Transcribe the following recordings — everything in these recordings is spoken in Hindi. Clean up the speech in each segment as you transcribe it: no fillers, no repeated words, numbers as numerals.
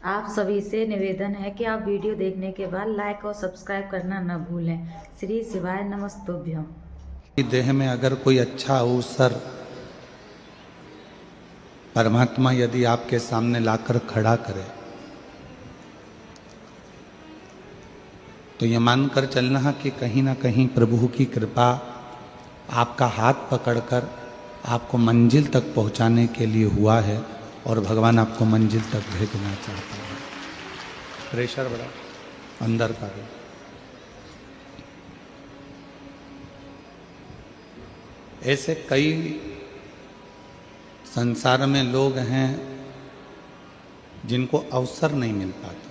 आप सभी से निवेदन है कि आप वीडियो देखने के बाद लाइक और सब्सक्राइब करना न भूलें। श्री शिवाय नमस्तुभ्यं। देह में अगर कोई अच्छा अवसर परमात्मा यदि आपके सामने लाकर खड़ा करे तो ये मानकर चलना कि कहीं ना कहीं प्रभु की कृपा आपका हाथ पकड़कर आपको मंजिल तक पहुंचाने के लिए हुआ है और भगवान आपको मंजिल तक भेजना चाहता है। प्रेशर बड़ा अंदर का है। ऐसे कई संसार में लोग हैं जिनको अवसर नहीं मिल पाता,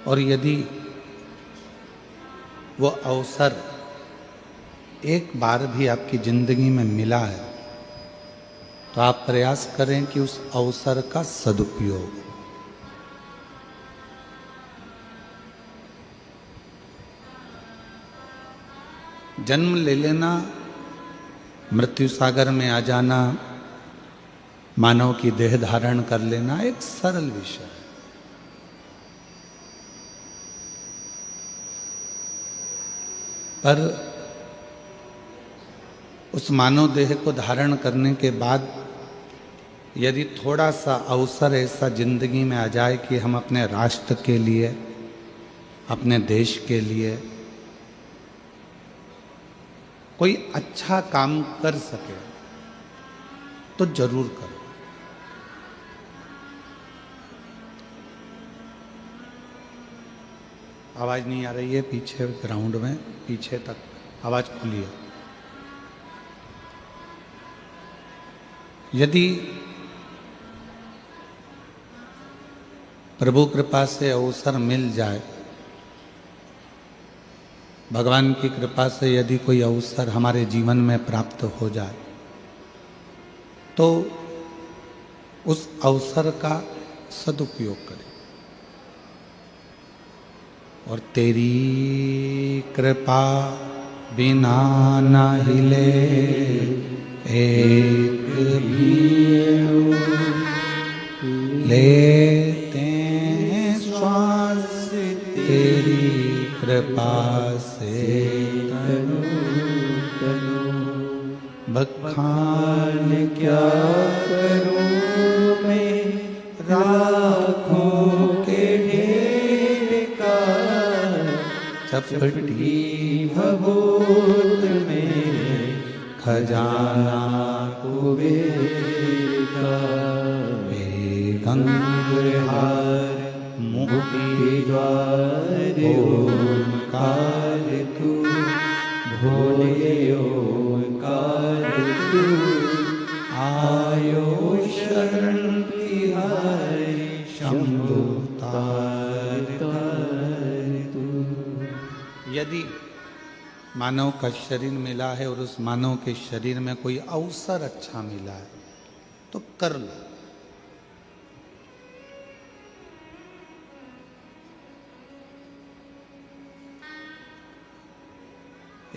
और यदि वो अवसर एक बार भी आपकी जिंदगी में मिला है तो आप प्रयास करें कि उस अवसर का सदुपयोग। जन्म ले लेना, मृत्यु सागर में आ जाना, मानव की देह धारण कर लेना एक सरल विषय है। पर उस मानव देह को धारण करने के बाद यदि थोड़ा सा अवसर ऐसा जिंदगी में आ जाए कि हम अपने राष्ट्र के लिए, अपने देश के लिए कोई अच्छा काम कर सके तो जरूर करो। आवाज नहीं आ रही है पीछे ग्राउंड में, पीछे तक आवाज खुली है। यदि प्रभु कृपा से अवसर मिल जाए, भगवान की कृपा से यदि कोई अवसर हमारे जीवन में प्राप्त हो जाए तो उस अवसर का सदुपयोग करें। और तेरी कृपा बिना न हिले एक भी लेते श्वास तेरी कृपा से तनु बखान क्या करूं मैं राखों के ढेर का, चपटी भभूत में खजाना कुबेर का। गंगहार मुक्ति द्वार ओंकार तू, भोले ओंकार तू, आयो शरण तिहारी शंभु तार तू। यदि मानव का शरीर मिला है और उस मानव के शरीर में कोई अवसर अच्छा मिला है तो कर लो।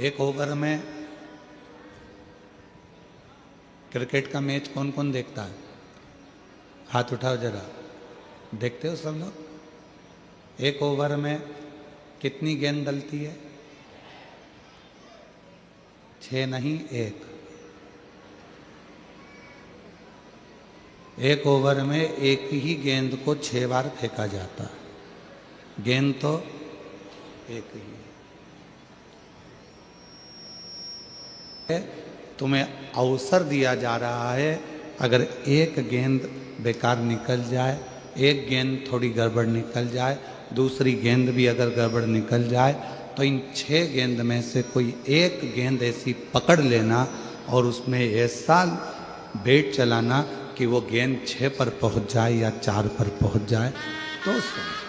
एक ओवर में क्रिकेट का मैच कौन कौन देखता है? हाथ उठाओ जरा। देखते हो सब लोग? एक ओवर में कितनी गेंद डलती है? 6 नहीं, एक ओवर में एक ही गेंद को 6 बार फेंका जाता है। गेंद तो एक ही है। तुम्हें अवसर दिया जा रहा है, अगर एक गेंद बेकार निकल जाए, एक गेंद थोड़ी गड़बड़ निकल जाए, दूसरी गेंद भी अगर गड़बड़ निकल जाए तो इन 6 गेंद में से कोई एक गेंद ऐसी पकड़ लेना और उसमें ऐसा बैट चलाना कि वो गेंद 6 पर पहुंच जाए या 4 पर पहुंच जाए तो समझो।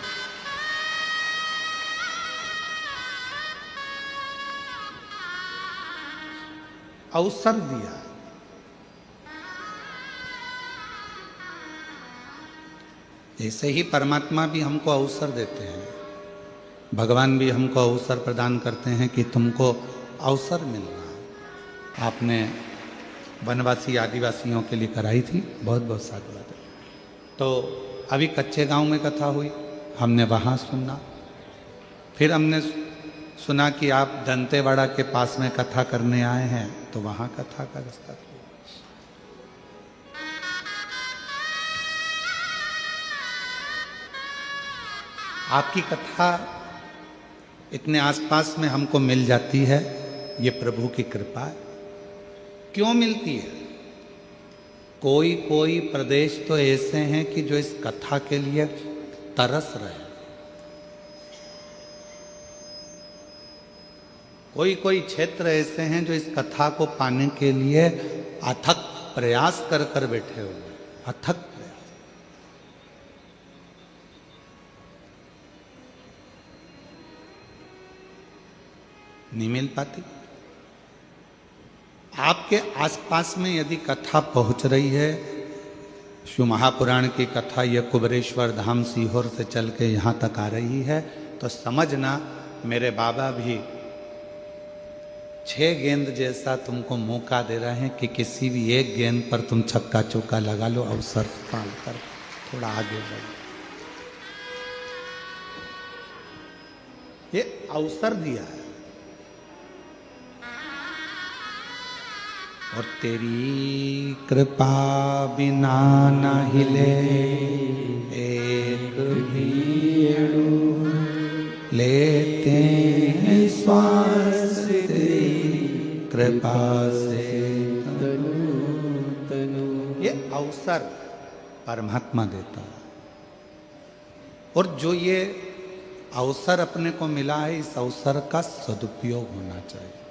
अवसर दिया। ऐसे ही परमात्मा भी हमको अवसर देते हैं, भगवान भी हमको अवसर प्रदान करते हैं कि तुमको अवसर मिल रहा है। आपने वनवासी आदिवासियों के लिए कराई थी, बहुत बहुत साधुवाद। तो अभी कच्चे गांव में कथा हुई, हमने वहाँ सुना। फिर हमने सुना कि आप दंतेवाड़ा के पास में कथा करने आए हैं, तो वहाँ कथा का रास्ता हुआ। आपकी कथा इतने आसपास में हमको मिल जाती है, ये प्रभु की कृपा है। क्यों मिलती है? कोई कोई प्रदेश तो ऐसे हैं कि जो इस कथा के लिए तरस रहे हैं। कोई कोई क्षेत्र ऐसे हैं जो इस कथा को पाने के लिए अथक प्रयास कर कर बैठे हुए हैं। अथक प्रयास। नहीं मिल पाती। आपके आसपास में यदि कथा पहुंच रही है, शिव महापुराण की कथा ये कुबरेश्वर धाम सीहोर से चल के यहाँ तक आ रही है, तो समझना मेरे बाबा भी 6 गेंद जैसा तुमको मौका दे रहे हैं कि किसी भी एक गेंद पर तुम छक्का चौका लगा लो, अवसर पाल कर थोड़ा आगे बढ़ो। ये अवसर दिया है। और तेरी कृपा बिना न हिले एक भी अणु, लेते हैं श्वास तेरी कृपा से तनु। ये अवसर परमात्मा देता है, और जो ये अवसर अपने को मिला है, इस अवसर का सदुपयोग होना चाहिए।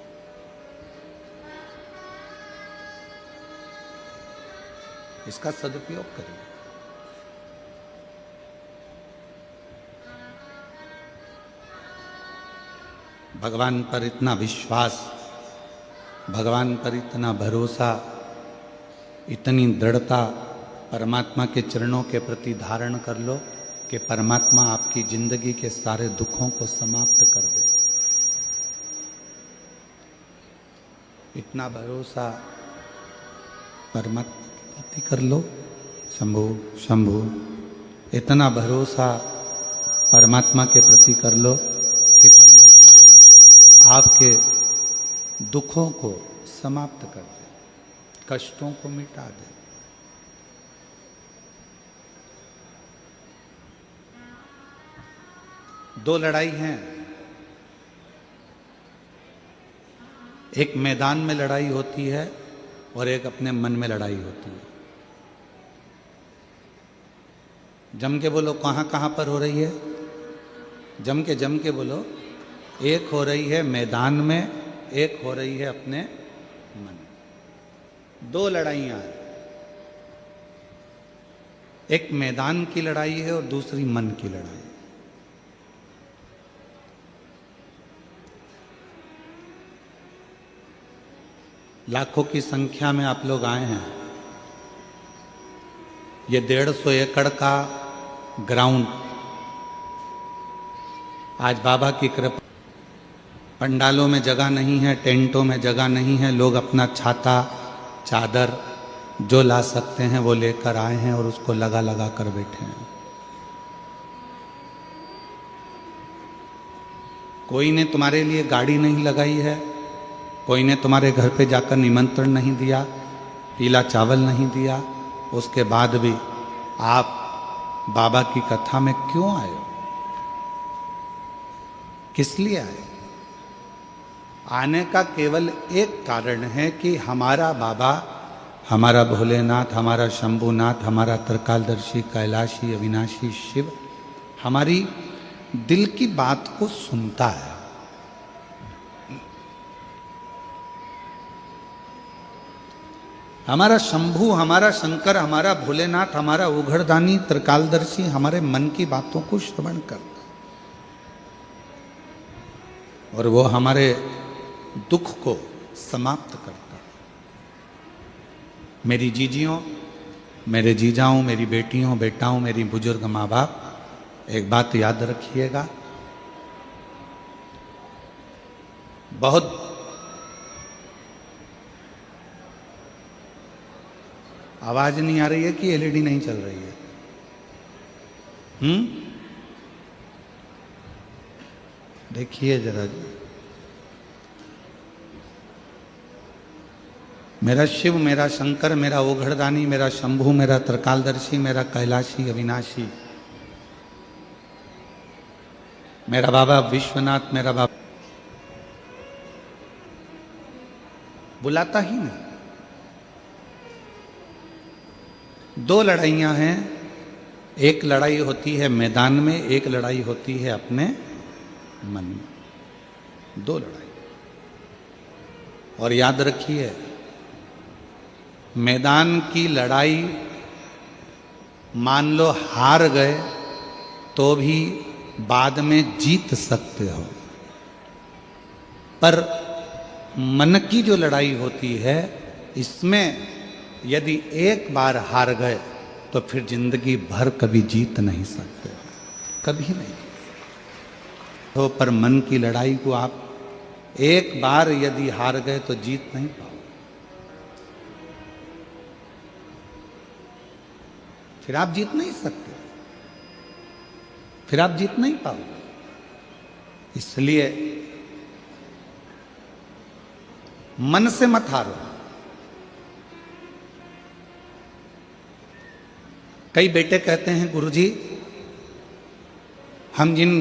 इसका सदुपयोग करिए। भगवान पर इतना विश्वास, भगवान पर इतना भरोसा, इतनी दृढ़ता परमात्मा के चरणों के प्रति धारण कर लो कि परमात्मा आपकी जिंदगी के सारे दुखों को समाप्त कर दे। इतना भरोसा परमात्मा कर लो। शंभु शंभु, इतना भरोसा परमात्मा के प्रति कर लो कि परमात्मा आपके दुखों को समाप्त कर दे, कष्टों को मिटा दे। दो लड़ाई हैं। एक मैदान में लड़ाई होती है और एक अपने मन में लड़ाई होती है। जम के बोलो, कहाँ कहाँ पर हो रही है? जम के बोलो। एक हो रही है मैदान में, एक हो रही है अपने मन में। दो लड़ाइयाँ हैं। एक मैदान की लड़ाई है और दूसरी मन की लड़ाई। लाखों की संख्या में आप लोग आए हैं। ये 150 एकड़ का ग्राउंड आज बाबा की कृपा। पंडालों में जगह नहीं है, टेंटों में जगह नहीं है। लोग अपना छाता चादर जो ला सकते हैं वो लेकर आए हैं और उसको लगा लगा कर बैठे हैं। कोई ने तुम्हारे लिए गाड़ी नहीं लगाई है, कोई ने तुम्हारे घर पे जाकर निमंत्रण नहीं दिया, पीला चावल नहीं दिया। उसके बाद भी आप बाबा की कथा में क्यों आए हो? किस लिए आए? आने का केवल एक कारण है कि हमारा बाबा, हमारा भोलेनाथ, हमारा शंभुनाथ, हमारा त्रिकालदर्शी कैलाशी अविनाशी शिव हमारी दिल की बात को सुनता है। हमारा शंभु, हमारा शंकर, हमारा भोलेनाथ, हमारा उघड़दानी त्रिकालदर्शी हमारे मन की बातों को श्रवण करता और वो हमारे दुख को समाप्त करता। मेरी जीजियों, मेरे जीजाओं, मेरी बेटियों, बेटाओं, मेरी बुजुर्ग माँ बाप, एक बात याद रखिएगा। बहुत आवाज नहीं आ रही है कि एलईडी नहीं चल रही है? देखिए जरा, मेरा शिव, मेरा शंकर, मेरा ओघड़दानी, मेरा शंभू, मेरा त्रिकालदर्शी, मेरा कैलाशी अविनाशी, मेरा बाबा विश्वनाथ, मेरा बाबा बुलाता ही नहीं। दो लड़ाइयां हैं, एक लड़ाई होती है मैदान में, एक लड़ाई होती है अपने मन में। दो लड़ाई। और याद रखिए, मैदान की लड़ाई मान लो हार गए तो भी बाद में जीत सकते हो, पर मन की जो लड़ाई होती है, इसमें यदि एक बार हार गए तो फिर जिंदगी भर कभी जीत नहीं सकते, कभी नहीं। तो पर मन की लड़ाई को आप एक बार यदि हार गए तो जीत नहीं पाओ, फिर आप जीत नहीं सकते, फिर आप जीत नहीं पाओगे। इसलिए मन से मत हारो। कई बेटे कहते हैं, गुरुजी हम जिन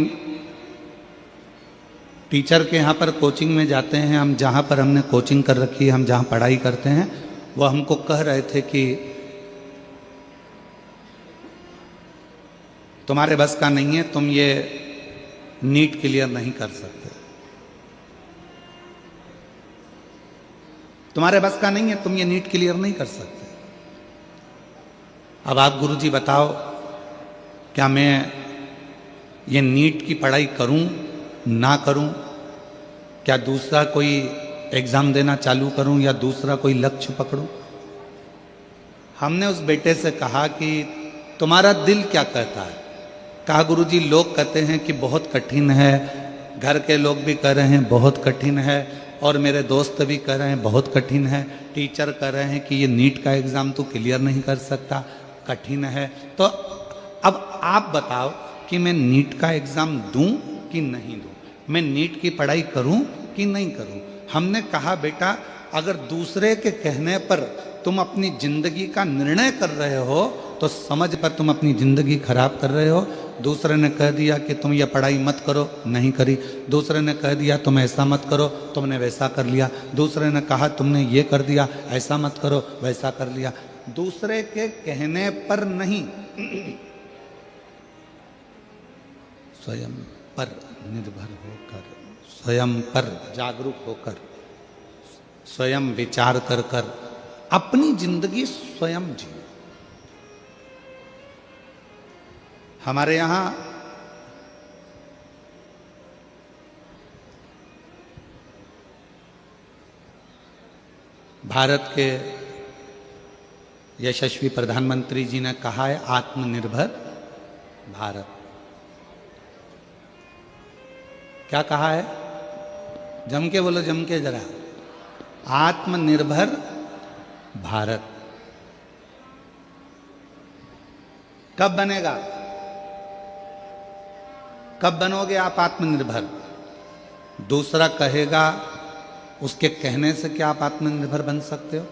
टीचर के यहाँ पर कोचिंग में जाते हैं, हम जहाँ पर हमने कोचिंग कर रखी है, हम जहाँ पढ़ाई करते हैं, वो हमको कह रहे थे कि तुम्हारे बस का नहीं है, तुम ये नीट क्लियर नहीं कर सकते, तुम्हारे बस का नहीं है, तुम ये नीट क्लियर नहीं कर सकते। अब आप गुरुजी बताओ, क्या मैं ये नीट की पढ़ाई करूं ना करूं? क्या दूसरा कोई एग्जाम देना चालू करूं या दूसरा कोई लक्ष्य पकड़ूं? हमने उस बेटे से कहा कि तुम्हारा दिल क्या कहता है? कहा गुरुजी लोग कहते हैं कि बहुत कठिन है, घर के लोग भी कह रहे हैं बहुत कठिन है, और मेरे दोस्त भी कह रहे हैं बहुत कठिन है, टीचर कह रहे हैं कि ये नीट का एग्ज़ाम तो क्लियर नहीं कर सकता, कठिन है। तो अब आप बताओ कि मैं नीट का एग्ज़ाम दूं कि नहीं दूं, मैं नीट की पढ़ाई करूं कि नहीं करूं? हमने कहा बेटा, अगर दूसरे के कहने पर तुम अपनी जिंदगी का निर्णय कर रहे हो तो समझ पर तुम अपनी जिंदगी खराब कर रहे हो। दूसरे ने कह दिया कि तुम ये पढ़ाई मत करो, नहीं करी। दूसरे ने कह दिया तुम ऐसा मत करो, तुमने वैसा कर लिया। दूसरे ने कहा तुमने ये कर दिया, ऐसा मत करो, वैसा कर लिया। दूसरे के कहने पर नहीं, स्वयं पर निर्भर होकर, स्वयं पर जागरूक होकर, स्वयं विचार कर कर अपनी जिंदगी स्वयं जियो। हमारे यहाँ भारत के यशस्वी प्रधानमंत्री जी ने कहा है आत्मनिर्भर भारत। क्या कहा है? जम के बोलो, जम के जरा। आत्मनिर्भर भारत कब बनेगा? कब बनोगे आप आत्मनिर्भर? दूसरा कहेगा, उसके कहने से क्या आप आत्मनिर्भर बन सकते हो?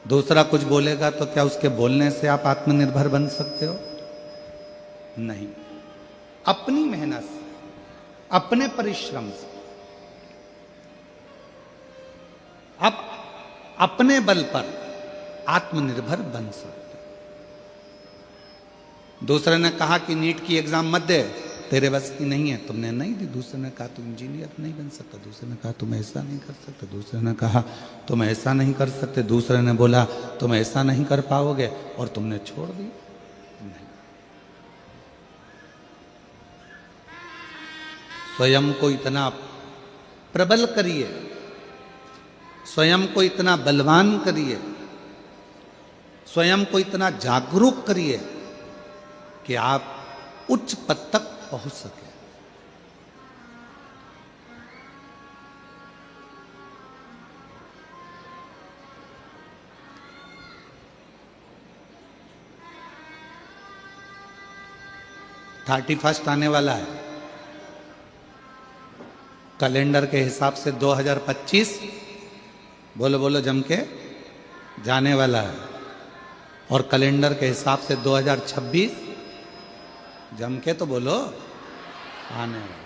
दूसरा कुछ बोलेगा तो क्या उसके बोलने से आप आत्मनिर्भर बन सकते हो? नहीं। अपनी मेहनत से, अपने परिश्रम से, आप अपने बल पर आत्मनिर्भर बन सकते। दूसरे ने कहा कि नीट की एग्जाम मत दे, तेरे बस की नहीं है, तुमने नहीं दी। दूसरे ने कहा तुम इंजीनियर नहीं बन सकता। दूसरे ने कहा तुम ऐसा नहीं कर सकते। दूसरे ने कहा तुम ऐसा नहीं कर सकते। दूसरे ने बोला तुम ऐसा नहीं कर पाओगे, और तुमने छोड़ दी। नहीं। स्वयं को इतना प्रबल करिए, स्वयं को इतना बलवान करिए, स्वयं को इतना जागरूक करिए कि आप उच्च पद तक पहुंच सके। 31 आने वाला है, कैलेंडर के हिसाब से 2025 बोलो बोलो जम के जाने वाला है, और कैलेंडर के हिसाब से 2026 जम के तो बोलो आने वाला।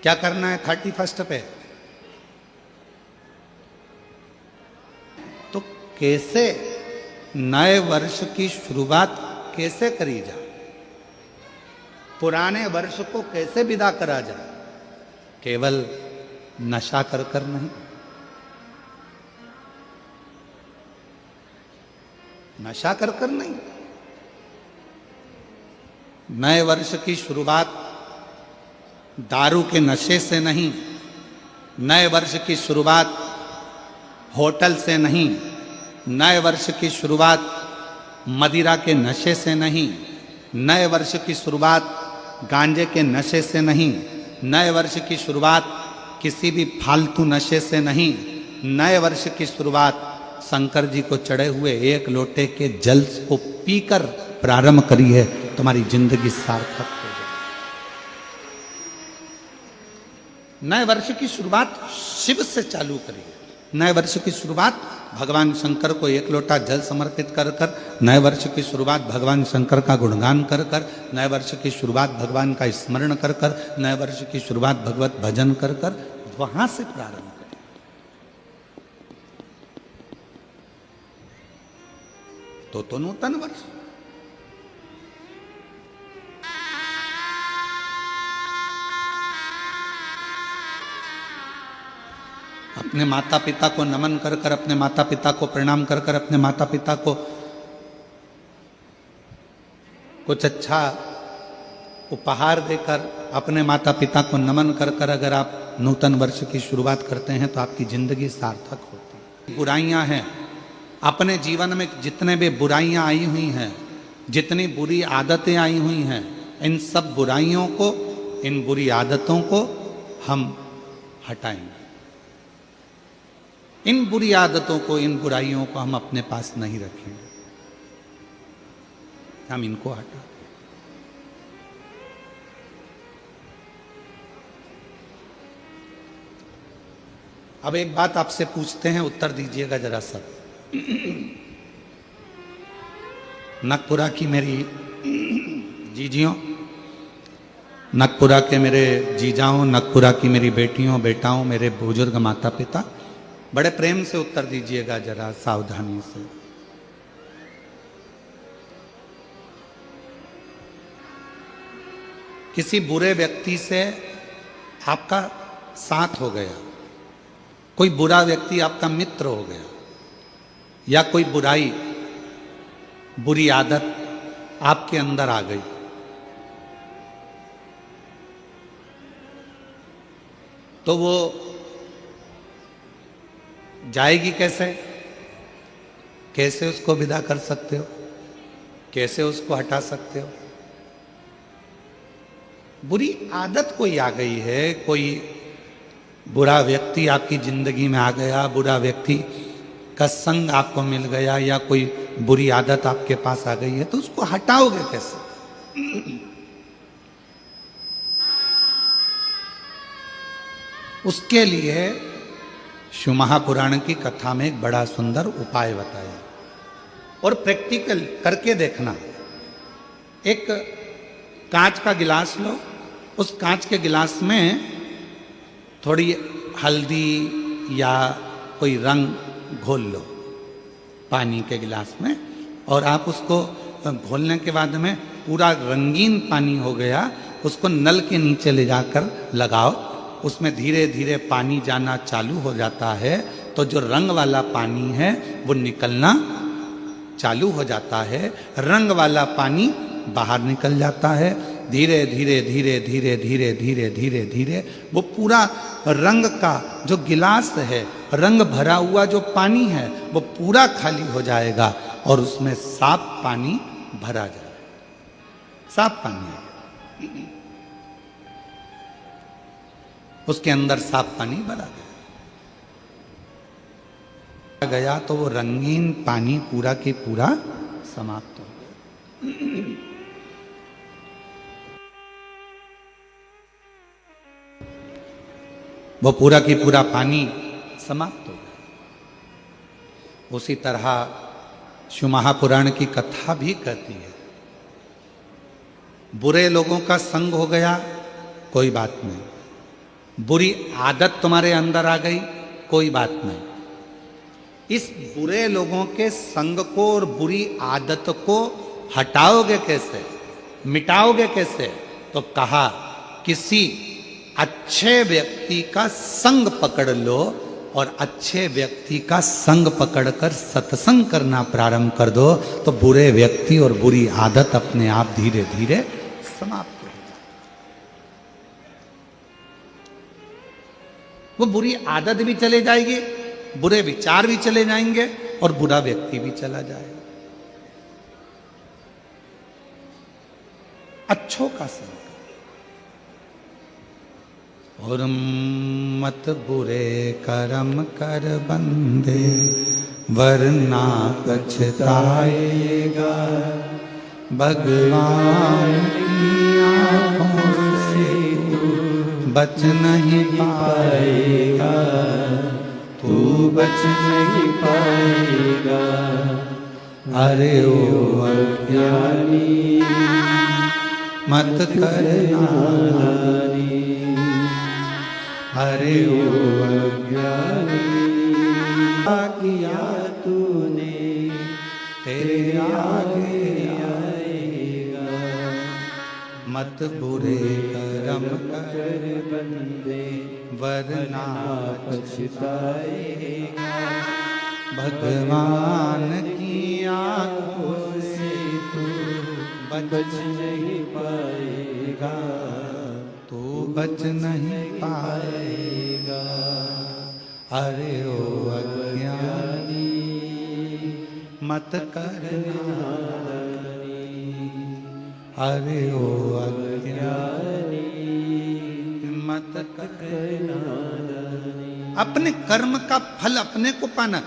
क्या करना है 31 पे? तो कैसे नए वर्ष की शुरुआत कैसे करी जाए, पुराने वर्ष को कैसे विदा करा जाए? केवल नशा कर कर नहीं, नशा कर कर नहीं। नए वर्ष की शुरुआत दारू के नशे से नहीं, नए वर्ष की शुरुआत होटल से नहीं, नए वर्ष की शुरुआत मदिरा के नशे से नहीं, नए वर्ष की शुरुआत गांजे के नशे से नहीं, नए वर्ष की शुरुआत किसी भी फालतू नशे से नहीं, नए वर्ष की शुरुआत शंकर जी को चढ़े हुए एक लोटे के जल को पीकर प्रारंभ करी है, तुम्हारी जिंदगी सार्थक हो जाए। नए वर्ष की शुरुआत शिव से चालू करिए। नए वर्ष की शुरुआत भगवान शंकर को एक लोटा जल समर्पित कर कर, नए वर्ष की शुरुआत भगवान शंकर का गुणगान कर कर, नए वर्ष की शुरुआत भगवान का स्मरण कर कर, नए वर्ष की शुरुआत भगवत भजन कर कर, वहां से प्रारंभ करें। तो नूतन वर्ष। अपने माता पिता को नमन कर कर, अपने माता पिता को प्रणाम कर कर, अपने माता पिता को कुछ अच्छा उपहार देकर, अपने माता पिता को नमन कर कर अगर आप नूतन वर्ष की शुरुआत करते हैं तो आपकी जिंदगी सार्थक होती है। बुराइयां हैं अपने जीवन में, जितने भी बुराइयां आई हुई हैं, जितनी बुरी आदतें आई हुई हैं, इन सब बुराइयों को, इन बुरी आदतों को हम हटाएंगे। इन बुरी आदतों को, इन बुराइयों को हम अपने पास नहीं रखेंगे, हम इनको हटा। अब एक बात आपसे पूछते हैं, उत्तर दीजिएगा जरा सब। नगपुरा की मेरी जीजियों, नगपुरा के मेरे जीजाओं, नगपुरा की मेरी बेटियों बेटाओं, मेरे बुजुर्ग माता पिता, बड़े प्रेम से उत्तर दीजिएगा जरा, सावधानी से। किसी बुरे व्यक्ति से आपका साथ हो गया, कोई बुरा व्यक्ति आपका मित्र हो गया, या कोई बुराई, बुरी आदत आपके अंदर आ गई, तो वो जाएगी कैसे? कैसे उसको विदा कर सकते हो? कैसे उसको हटा सकते हो? बुरी आदत कोई आ गई है, कोई बुरा व्यक्ति आपकी जिंदगी में आ गया, बुरा व्यक्ति का संग आपको मिल गया, या कोई बुरी आदत आपके पास आ गई है, तो उसको हटाओगे कैसे? उसके लिए शिव महापुराण की कथा में एक बड़ा सुंदर उपाय बताया, और प्रैक्टिकल करके देखना। एक कांच का गिलास लो, उस कांच के गिलास में थोड़ी हल्दी या कोई रंग घोल लो पानी के गिलास में, और आप उसको घोलने के बाद में पूरा रंगीन पानी हो गया, उसको नल के नीचे ले जाकर लगाओ, उसमें धीरे धीरे पानी जाना चालू हो जाता है, तो जो रंग वाला पानी है वो निकलना चालू हो जाता है, रंग वाला पानी बाहर निकल जाता है, धीरे धीरे धीरे धीरे धीरे धीरे धीरे धीरे वो पूरा रंग का जो गिलास है, रंग भरा हुआ जो पानी है, वो पूरा खाली हो जाएगा, और उसमें साफ पानी भरा जाएगा। साफ पानी है, उसके अंदर साफ पानी भरा गया तो वो रंगीन पानी पूरा के पूरा समाप्त हो गया। वो पूरा की पूरा पानी समाप्त हो गया। उसी तरह शिव महापुराण की कथा भी कहती है, बुरे लोगों का संग हो गया कोई बात नहीं, बुरी आदत तुम्हारे अंदर आ गई कोई बात नहीं, इस बुरे लोगों के संग को और बुरी आदत को हटाओगे कैसे, मिटाओगे कैसे? तो कहा किसी अच्छे व्यक्ति का संग पकड़ लो और अच्छे व्यक्ति का संग पकड़कर सत्संग करना प्रारंभ कर दो, तो बुरे व्यक्ति और बुरी आदत अपने आप धीरे धीरे समाप्त हो जाए। वो बुरी आदत भी चले जाएगी, बुरे विचार भी चले जाएंगे और बुरा व्यक्ति भी चला जाएगा। अच्छों का संग और मत बुरे कर्म कर बंदे वरना पछताएगा, भगवान की आंखों से तू बच नहीं पाएगा, तू बच नहीं पाएगा। अरे ओ अज्ञानी मत करना नानी, अरे ओ अज्ञानी किया तूने तेरे आगे आएगा, मत बुरे कर्म कर बंदे वरना पछताएगा, भगवान की आंखों से तू बच नहीं पाएगा, तू बच नहीं पाएगा। अरे ओ अज्ञानी मत करना, अरे ओ अज्ञानी मत करना। अपने कर्म का फल अपने को पाना।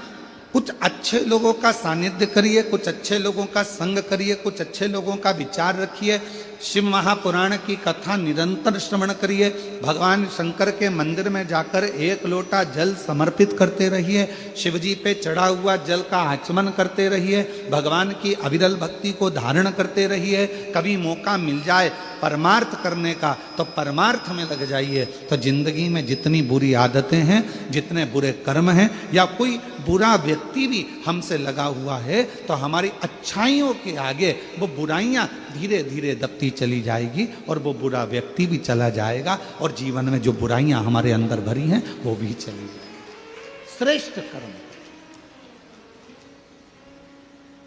कुछ अच्छे लोगों का सानिध्य करिए, कुछ अच्छे लोगों का संग करिए, कुछ अच्छे लोगों का विचार रखिए, शिव महापुराण की कथा निरंतर श्रवण करिए, भगवान शंकर के मंदिर में जाकर एक लोटा जल समर्पित करते रहिए, शिव जी पे चढ़ा हुआ जल का आचमन करते रहिए, भगवान की अविरल भक्ति को धारण करते रहिए। कभी मौका मिल जाए परमार्थ करने का तो परमार्थ में लग जाइए। तो जिंदगी में जितनी बुरी आदतें हैं, जितने बुरे कर्म हैं, या कोई बुरा व्यक्ति भी हमसे लगा हुआ है, तो हमारी अच्छाइयों के आगे वो बुराइयां धीरे धीरे दबती चली जाएगी और वो बुरा व्यक्ति भी चला जाएगा और जीवन में जो बुराइयां हमारे अंदर भरी हैं वो भी चली जाएगी। श्रेष्ठ कर्म,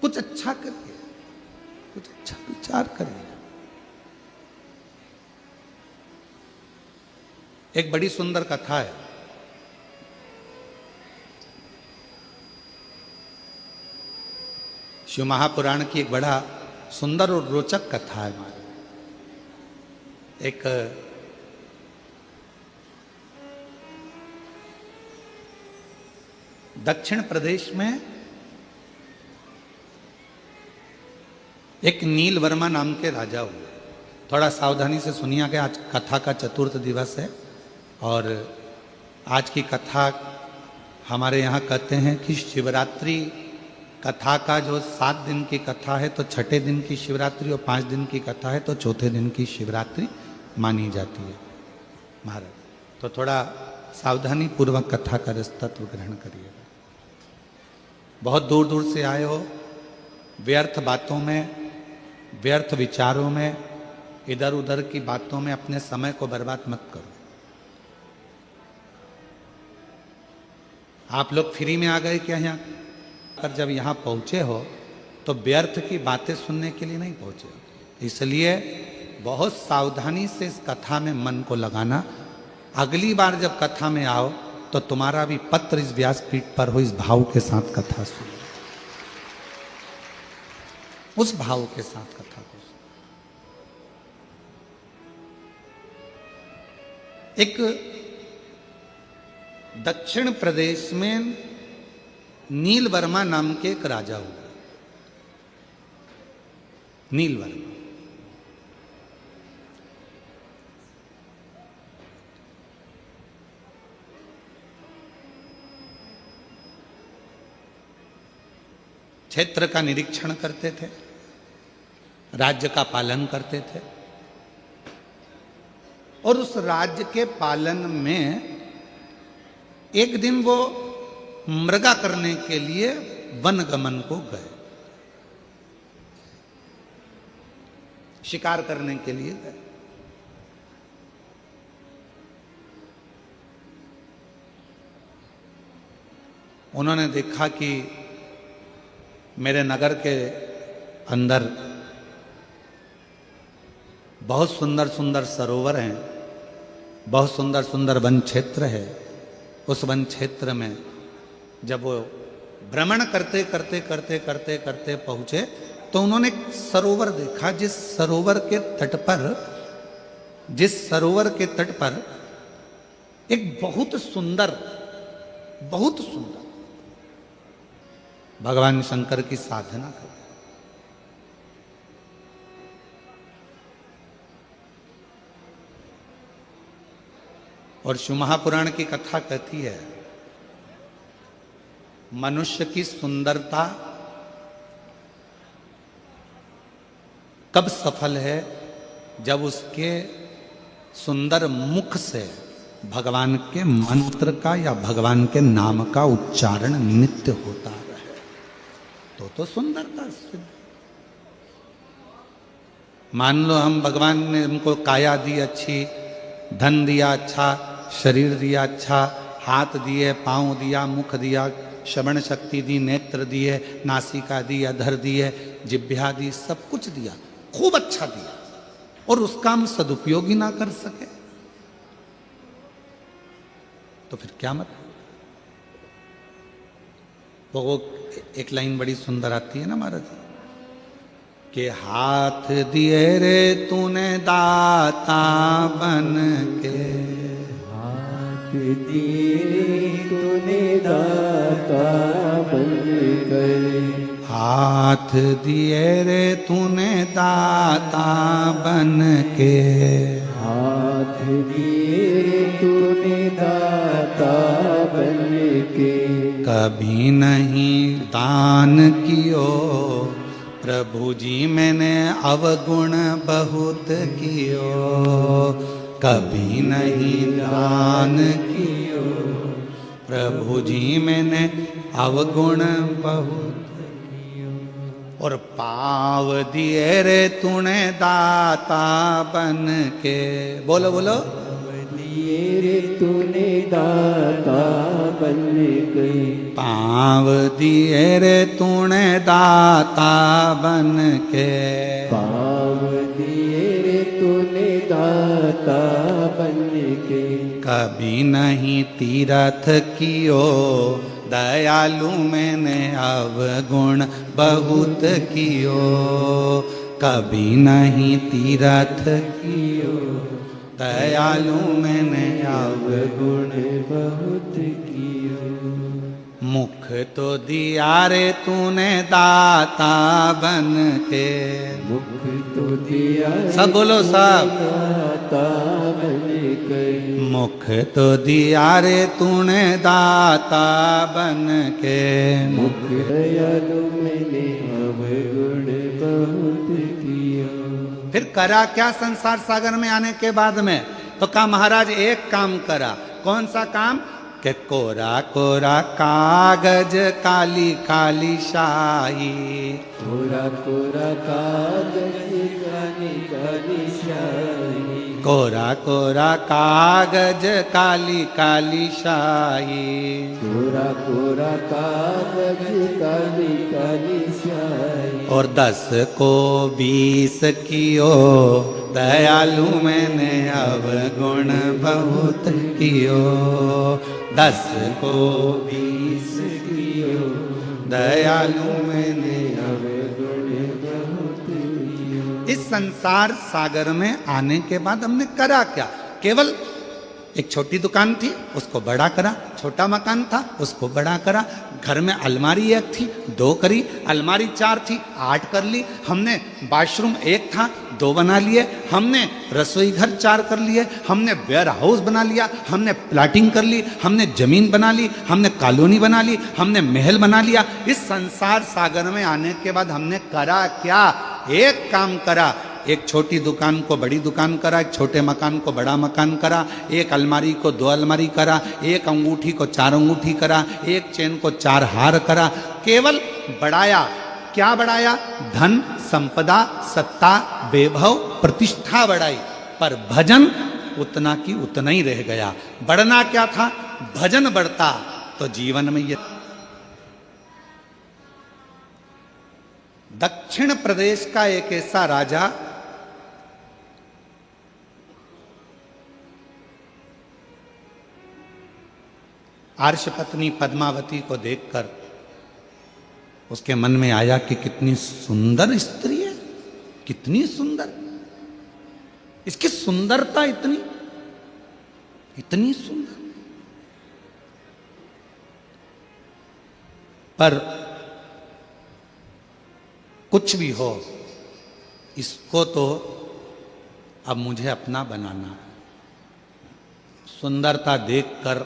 कुछ अच्छा करिए, कुछ अच्छा विचार करिए। एक बड़ी सुंदर कथा है, शिव महापुराण की एक बड़ा सुंदर और रोचक कथा है। एक दक्षिण प्रदेश में एक नील वर्मा नाम के राजा हुए। थोड़ा सावधानी से सुनिए कि आज कथा का चतुर्थ दिवस है और आज की कथा हमारे यहाँ कहते हैं कि शिवरात्रि कथा का जो 7 दिन की कथा है तो छठे दिन की शिवरात्रि और 5 दिन की कथा है तो चौथे दिन की शिवरात्रि मानी जाती है महाराज। तो थोड़ा सावधानी पूर्वक कथा का तत्व ग्रहण करिएगा। बहुत दूर दूर से आए हो, व्यर्थ बातों में, व्यर्थ विचारों में, इधर उधर की बातों में अपने समय को बर्बाद मत करो। आप लोग फ्री में आ गए क्या यहाँ? पर जब यहाँ पहुँचे हो तो व्यर्थ की बातें सुनने के लिए नहीं पहुँचे हो, इसलिए बहुत सावधानी से इस कथा में मन को लगाना। अगली बार जब कथा में आओ तो तुम्हारा भी पत्र इस व्यासपीठ पर हो, इस भाव के साथ कथा सुनो, उस भाव के साथ कथा को सुनो। एक दक्षिण प्रदेश में नील वर्मा नाम के एक राजा हुए। नीलवर्ण। क्षेत्र का निरीक्षण करते थे, राज्य का पालन करते थे, और उस राज्य के पालन में एक दिन वो मृगा करने के लिए वनगमन को गए, शिकार करने के लिए गए। उन्होंने देखा कि मेरे नगर के अंदर बहुत सुंदर सुंदर सरोवर हैं, बहुत सुंदर सुंदर वन क्षेत्र है। उस वन क्षेत्र में जब वो भ्रमण करते करते करते करते करते पहुंचे तो उन्होंने एक सरोवर देखा, जिस सरोवर के तट पर एक बहुत सुंदर भगवान शंकर की साधना कर, और शिव महापुराण की कथा कहती है मनुष्य की सुंदरता कब सफल है, जब उसके सुंदर मुख से भगवान के मंत्र का या भगवान के नाम का उच्चारण नित्य होता रहे, तो सुंदरता सिद्ध। मान लो हम भगवान ने हमको काया दी अच्छी, धन दिया अच्छा, शरीर दिया अच्छा, हाथ दिए, पांव दिया, मुख दिया, श्रवण शक्ति दी, नेत्र दिए, नासिका दी, अधर दिए, जिह्वा दी, सब कुछ दिया, खूब अच्छा दिया, और उसका हम सदुपयोग ही ना कर सके तो फिर क्या मतलब। तो वो एक लाइन बड़ी सुंदर आती है ना महाराज, कि हाथ दिए रे तूने दाता बन के, हाथ दिए तूने दाता बन कर, हाथ दिए रे तूने दाता बन के, हाथ दिए तूने दाता बन के, कभी नहीं दान कियो प्रभु जी मैंने अवगुण बहुत कियो, कभी नहीं दान कियो प्रभु जी मैंने अवगुण बहुत कियो, और पाव दिए रे तूने दाता बन के, बोलो बोलो, दिए रे तूने दाता बन के, पाव दिए रे तूने दाता बन के, पाव दिए रे तूने दाता बन के, कभी नहीं तीरथ कियो दयालु मैंने अवगुण बहुत कियो, कभी नहीं तीरथ कियो दयालु मैंने अवगुण बहुत कियो, मुख तो दिया रे तूने दाता बन के, मुख तो दिया सब बोलो सब, दाता बन के, मुख तो दिया रे तूने दाता बन के, मुख दयालु मैंने अवगुण बहुत किया। फिर करा क्या संसार सागर में आने के बाद में, तो कहा महाराज एक काम करा, कौन सा काम, कि कोरा कोरा कागज काली काली शाही, कोरा कोरा कागज काली काली शाही, कोरा कोरा कागज काली काली शाही, कोरा कोरा कागज काली काली शाही, और 10 को 20 कियो दयालु मैंने अवगुण बहुत कियो, 10 को 20 कियो दयालु मैंने अवगुण बहुत कियो। इस संसार सागर में आने के बाद हमने करा क्या, केवल एक छोटी दुकान थी, उसको बड़ा करा, छोटा मकान था, उसको बड़ा करा, घर में अलमारी एक थी, 2 करी, अलमारी 4 थी, 8 कर ली, हमने बाथरूम 1 था, 2 बना लिए, हमने रसोई घर 4 कर लिए, हमने वेयर हाउस बना लिया, हमने प्लाटिंग कर ली, हमने जमीन बना ली, हमने कॉलोनी बना ली, हमने महल बना लिया। इस संसार सागर में आने के बाद हमने करा क्या? एक काम करा, एक छोटी दुकान को बड़ी दुकान करा, एक छोटे मकान को बड़ा मकान करा, एक अलमारी को 2 अलमारी करा, एक अंगूठी को 4 अंगूठी करा, एक चेन को 4 हार करा। केवल बढ़ाया। क्या बढ़ाया? धन, संपदा, सत्ता, वैभव, प्रतिष्ठा बढ़ाई, पर भजन उतना की उतना ही रह गया। बढ़ना क्या था? भजन बढ़ता तो जीवन में ये। दक्षिण प्रदेश का एक ऐसा राजा आर्षपत्नी पद्मावती को देखकर उसके मन में आया कि कितनी सुंदर स्त्री है, कितनी सुंदर, इसकी सुंदरता इतनी इतनी सुंदर। पर कुछ भी हो, इसको तो अब मुझे अपना बनाना है। सुंदरता देखकर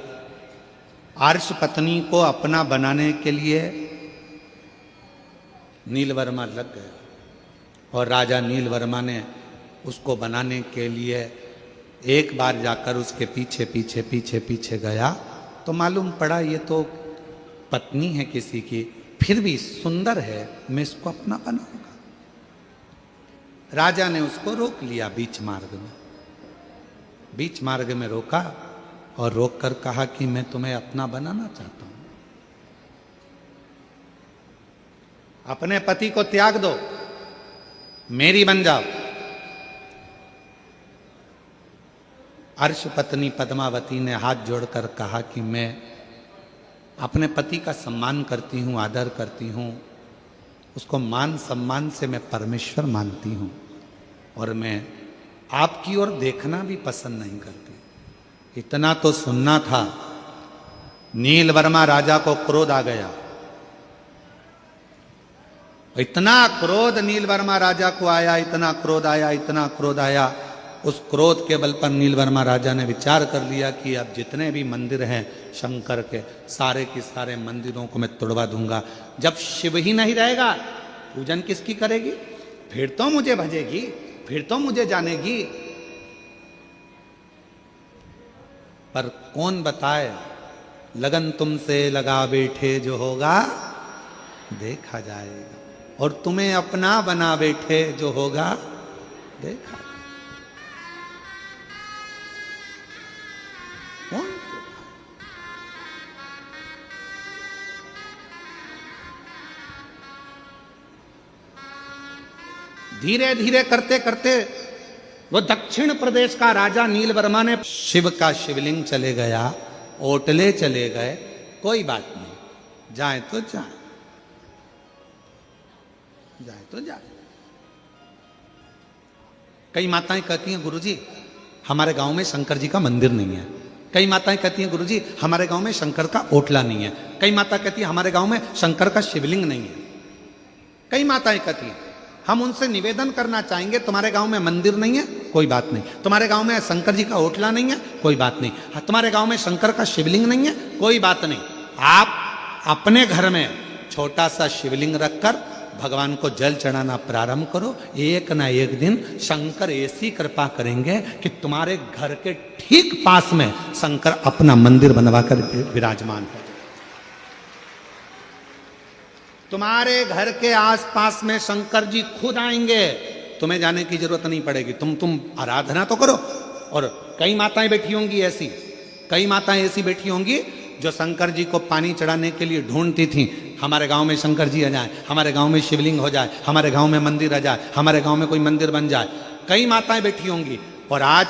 आर्ष पत्नी को अपना बनाने के लिए नीलवर्मा लग गया, और राजा नीलवर्मा ने उसको बनाने के लिए एक बार जाकर उसके पीछे पीछे पीछे पीछे गया तो मालूम पड़ा ये तो पत्नी है किसी की, फिर भी सुंदर है, मैं इसको अपना बनाऊंगा। राजा ने उसको रोक लिया बीच मार्ग में, बीच मार्ग में रोका और रोककर कहा कि मैं तुम्हें अपना बनाना चाहता हूं, अपने पति को त्याग दो, मेरी बन जाओ। अर्श पत्नी पद्मावती ने हाथ जोड़कर कहा कि मैं अपने पति का सम्मान करती हूं, आदर करती हूं, उसको मान सम्मान से मैं परमेश्वर मानती हूं, और मैं आपकी ओर देखना भी पसंद नहीं करती। इतना तो सुनना था। नीलवर्मा राजा को क्रोध आ गया, इतना क्रोध नीलवर्मा राजा को आया, इतना क्रोध आया, इतना क्रोध आया। उस क्रोध के बल पर नीलवर्मा राजा ने विचार कर लिया कि अब जितने भी मंदिर हैं शंकर के, सारे के सारे मंदिरों को मैं तोड़वा दूंगा। जब शिव ही नहीं रहेगा, पूजन किसकी करेगी? फिर तो मुझे भजेगी, फिर तो मुझे जानेगी। पर कौन बताए, लगन तुमसे लगा बैठे जो होगा देखा जाएगा, और तुम्हें अपना बना बैठे जो होगा देखा। कौन? धीरे धीरे करते करते वो दक्षिण प्रदेश का राजा नीलवर्मा ने शिव का शिवलिंग चले गया, ओटले चले गए, कोई बात नहीं, जाए तो जाए, जाए तो जाए। कई माताएं कहती हैं गुरुजी हमारे गांव में शंकर जी का मंदिर नहीं है। कई माताएं कहती हैं गुरुजी हमारे गांव में शंकर का ओटला नहीं है। कई माता कहती है हमारे गांव में शंकर का शिवलिंग नहीं है। कई माताएं कहती हैं हम उनसे निवेदन करना चाहेंगे, तुम्हारे गांव में मंदिर नहीं है, कोई बात नहीं, तुम्हारे गांव में शंकर जी का ओटला नहीं है, कोई बात नहीं, तुम्हारे गांव में शंकर का शिवलिंग नहीं है, कोई बात नहीं, आप अपने घर में छोटा सा शिवलिंग रखकर भगवान को जल चढ़ाना प्रारंभ करो। एक ना एक दिन शंकर ऐसी कृपा करेंगे कि तुम्हारे घर के ठीक पास में शंकर अपना मंदिर बनवाकर विराजमान है। तुम्हारे घर के आसपास में शंकर जी खुद आएंगे, तुम्हें जाने की जरूरत नहीं पड़ेगी। तुम आराधना तो करो। और कई माताएं बैठी होंगी ऐसी, कई माताएं ऐसी बैठी होंगी जो शंकर जी को पानी चढ़ाने के लिए ढूंढती थी, हमारे गांव में शंकर जी आ जाए, हमारे गांव में शिवलिंग हो जाए, हमारे गांव में मंदिर आ जाए, हमारे गांव में कोई मंदिर बन जाए। कई माताएं बैठी होंगी। और आज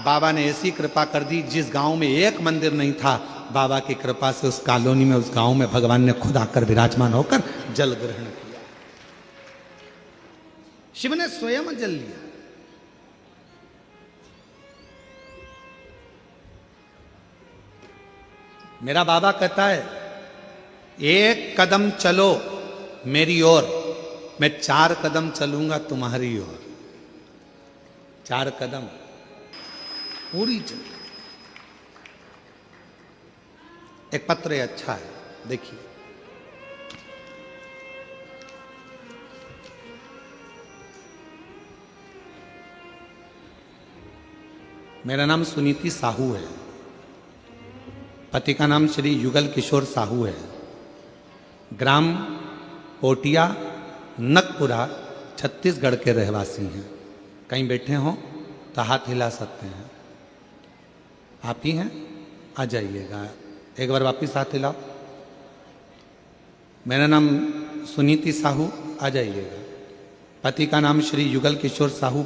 बाबा ने ऐसी कृपा कर दी, जिस गांव में एक मंदिर नहीं था, बाबा की कृपा से उस कॉलोनी में, उस गांव में भगवान ने खुद आकर विराजमान होकर जल ग्रहण किया। शिव ने स्वयं जल लिया। मेरा बाबा कहता है, एक कदम चलो मेरी ओर, मैं 4 कदम चलूंगा तुम्हारी ओर। 4 कदम पूरी चल। एक पत्र है, अच्छा है, देखिए। मेरा नाम सुनीति साहू है, पति का नाम श्री युगल किशोर साहू है, ग्राम पोटिया नकपुरा छत्तीसगढ़ के रहवासी हैं। कहीं बैठे हों तो हाथ हिला सकते हैं। आप ही हैं, आ जाइएगा, एक बार वापिस हाथ हिलाओ। मेरा नाम सुनीति साहू, आ जाइएगा। पति का नाम श्री युगल किशोर साहू,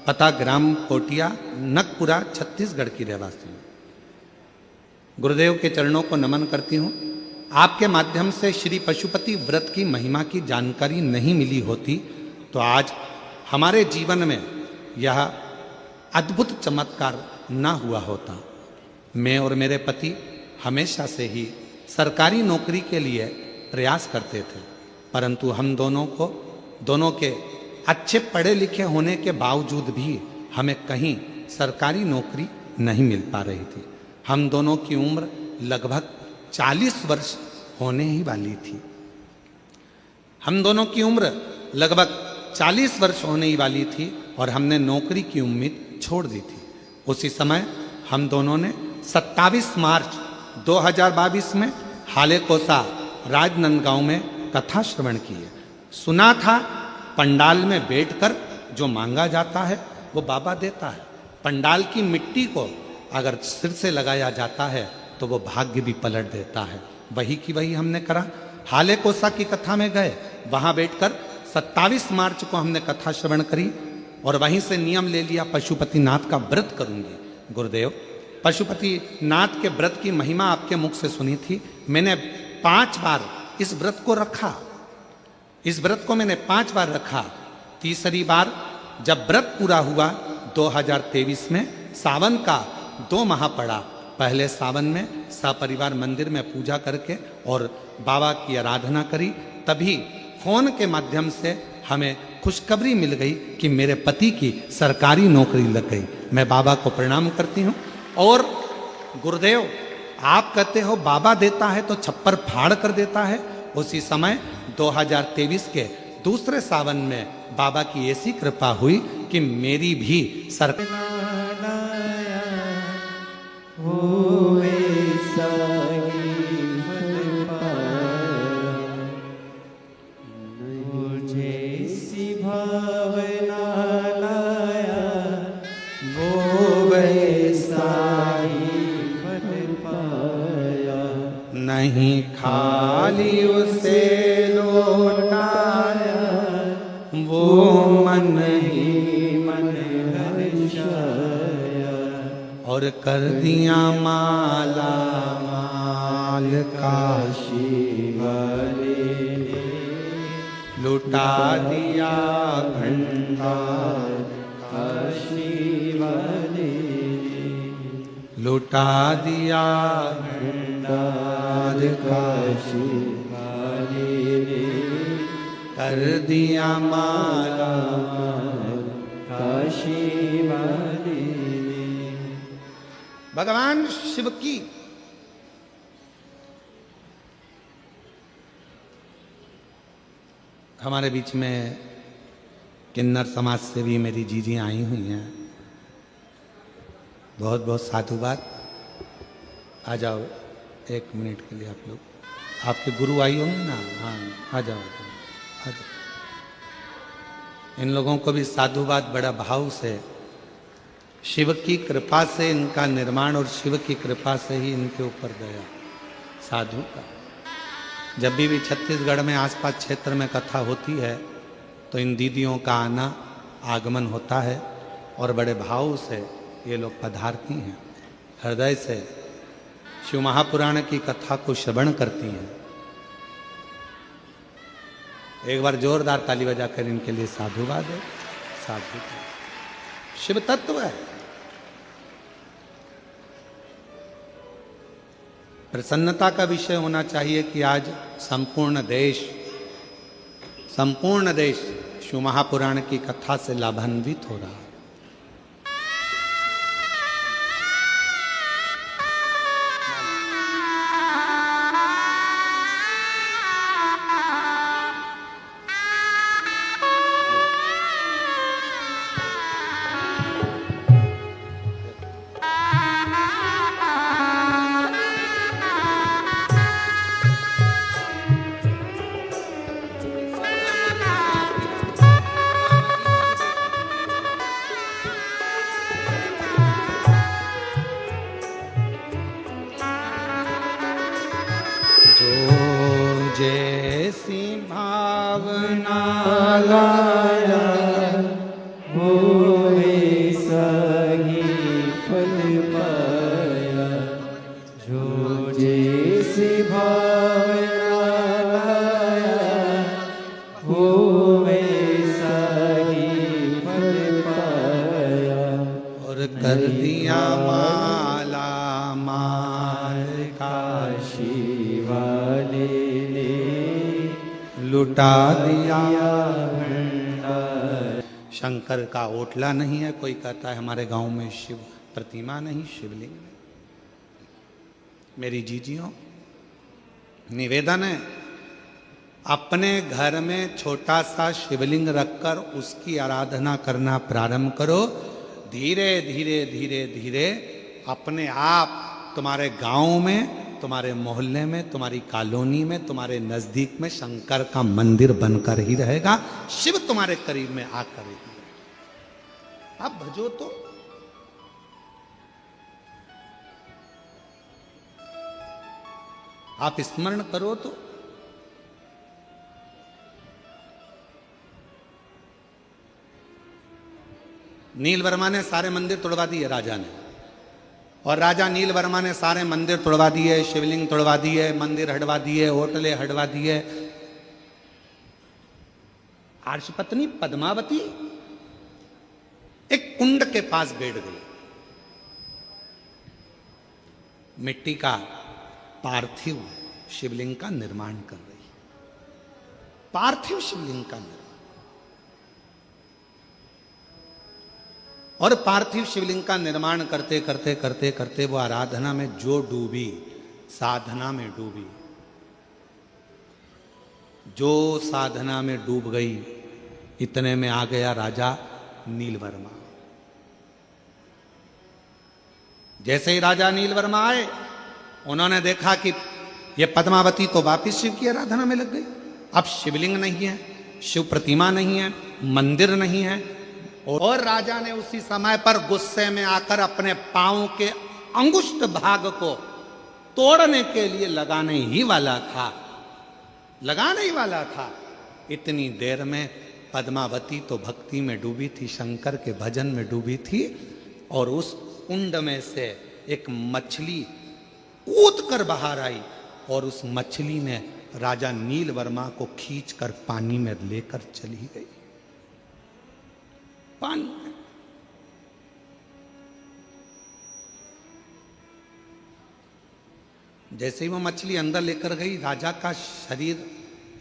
पता ग्राम पोटिया नकपुरा छत्तीसगढ़ की रहवासी हूँ। गुरुदेव के चरणों को नमन करती हूँ। आपके माध्यम से श्री पशुपति व्रत की महिमा की जानकारी नहीं मिली होती तो आज हमारे जीवन में यह अद्भुत चमत्कार ना हुआ होता। मैं और मेरे पति हमेशा से ही सरकारी नौकरी के लिए प्रयास करते थे, परंतु हम दोनों के अच्छे पढ़े लिखे होने के बावजूद भी हमें कहीं सरकारी नौकरी नहीं मिल पा रही थी। हम दोनों की उम्र लगभग 40 वर्ष होने ही वाली थी। हम दोनों की उम्र लगभग 40 वर्ष होने ही वाली थी और हमने नौकरी की उम्मीद छोड़ दी थी। उसी समय हम दोनों ने 27 मार्च 2022 में हालेकोसा राजनांदगांव में कथा श्रवण की है। सुना था पंडाल में बैठकर जो मांगा जाता है वो बाबा देता है। पंडाल की मिट्टी को अगर सिर से लगाया जाता है तो वो भाग्य भी पलट देता है। वही की वही हमने करा। हालेकोसा की कथा में गए, वहां बैठकर 27 मार्च को हमने कथा श्रवण करी और वहीं से नियम ले लिया पशुपति नाथ का व्रत करूंगी। गुरुदेव, पशुपति नाथ के व्रत की महिमा आपके मुख से सुनी थी। मैंने 5 बार इस व्रत को रखा। इस व्रत को मैंने 5 बार रखा। तीसरी बार जब व्रत पूरा हुआ 2023 में, सावन का 2 माह पड़ा। पहले सावन में सपरिवार मंदिर में पूजा करके और बाबा की आराधना करी, तभी फोन के माध्यम से हमें खुशखबरी मिल गई कि मेरे पति की सरकारी नौकरी लग गई। मैं बाबा को प्रणाम करती हूँ। और गुरुदेव, आप कहते हो बाबा देता है तो छप्पर फाड़ कर देता है। उसी समय 2023 के दूसरे सावन में बाबा की ऐसी कृपा हुई कि मेरी भी सरकारी नहीं खाली उसे लौटाया, वो मन ही मन हर्षाया और कर दिया माला माल काशी वाले ने, लुटा दिया भंडार काशी वाले ने, लुटा दिया भंडार काशी वाले ने, कर दिया माला काशी वाले ने। भगवान शिव की हमारे बीच में किन्नर समाज से भी मेरी जीजी आई हुई हैं। बहुत बहुत साधुवाद। आ जाओ 1 मिनट के लिए आप लोग। आपके गुरु आई होंगे ना? हाँ, आ जाओ आ जाओ। इन लोगों को भी साधुवाद बड़ा भाव से। शिव की कृपा से इनका निर्माण और शिव की कृपा से ही इनके ऊपर गया साधु का। जब भी छत्तीसगढ़ में आसपास क्षेत्र में कथा होती है तो इन दीदियों का आना आगमन होता है और बड़े भाव से ये लोग पधारती हैं, हृदय से शिव महापुराण की कथा को श्रवण करती हैं। एक बार जोरदार ताली बजाकर इनके लिए साधुवाद है। साधु शिव तत्व है। प्रसन्नता का विषय होना चाहिए कि आज संपूर्ण देश शिव महापुराण की कथा से लाभान्वित हो रहा है। जैसी भावना लाया वो वैसा ही फल पाया। जो जैसी भावना लाया वो वैसा ही फल पाया। और कर दिया माला मार का शिवाले ने लुटा दिया। भंडार। शंकर का ओटला नहीं है, कोई कहता है हमारे गांव में शिव प्रतिमा नहीं, शिवलिंग नहीं। मेरी जीजियों, निवेदन है, अपने घर में छोटा सा शिवलिंग रखकर उसकी आराधना करना प्रारंभ करो। धीरे धीरे धीरे धीरे अपने आप तुम्हारे गांव में, तुम्हारे मोहल्ले में, तुम्हारी कॉलोनी में, तुम्हारे नजदीक में शंकर का मंदिर बनकर ही रहेगा। शिव तुम्हारे करीब में आकर ही रहेगा। आप भजो तो, आप स्मरण करो तो। नील वर्मा ने सारे मंदिर तोड़वा दिए राजा ने, और राजा नील वर्मा ने सारे मंदिर तोड़वा दिए, शिवलिंग तोड़वा दिए, मंदिर हटवा दिए, होटले हटवा दिए। आर्षपत्नी पद्मावती एक कुंड के पास बैठ गई। मिट्टी का पार्थिव शिवलिंग का निर्माण कर रही। पार्थिव शिवलिंग का निर्माण, और पार्थिव शिवलिंग का निर्माण करते करते करते करते वो आराधना में जो डूबी, साधना में डूबी, जो साधना में डूब गई, इतने में आ गया राजा नीलवर्मा। जैसे ही राजा नीलवर्मा आए, उन्होंने देखा कि ये पद्मावती तो वापिस शिव की आराधना में लग गई। अब शिवलिंग नहीं है, शिव प्रतिमा नहीं है, मंदिर नहीं है। और राजा ने उसी समय पर गुस्से में आकर अपने पांव के अंगुष्ठ भाग को तोड़ने के लिए लगाने ही वाला था। इतनी देर में पद्मावती तो भक्ति में डूबी थी, शंकर के भजन में डूबी थी, और उस कुंड में से एक मछली कूद कर बाहर आई, और उस मछली ने राजा नीलवर्मा को खींचकर पानी में लेकर चली गई। पानी जैसे ही वो मछली अंदर लेकर गई, राजा का शरीर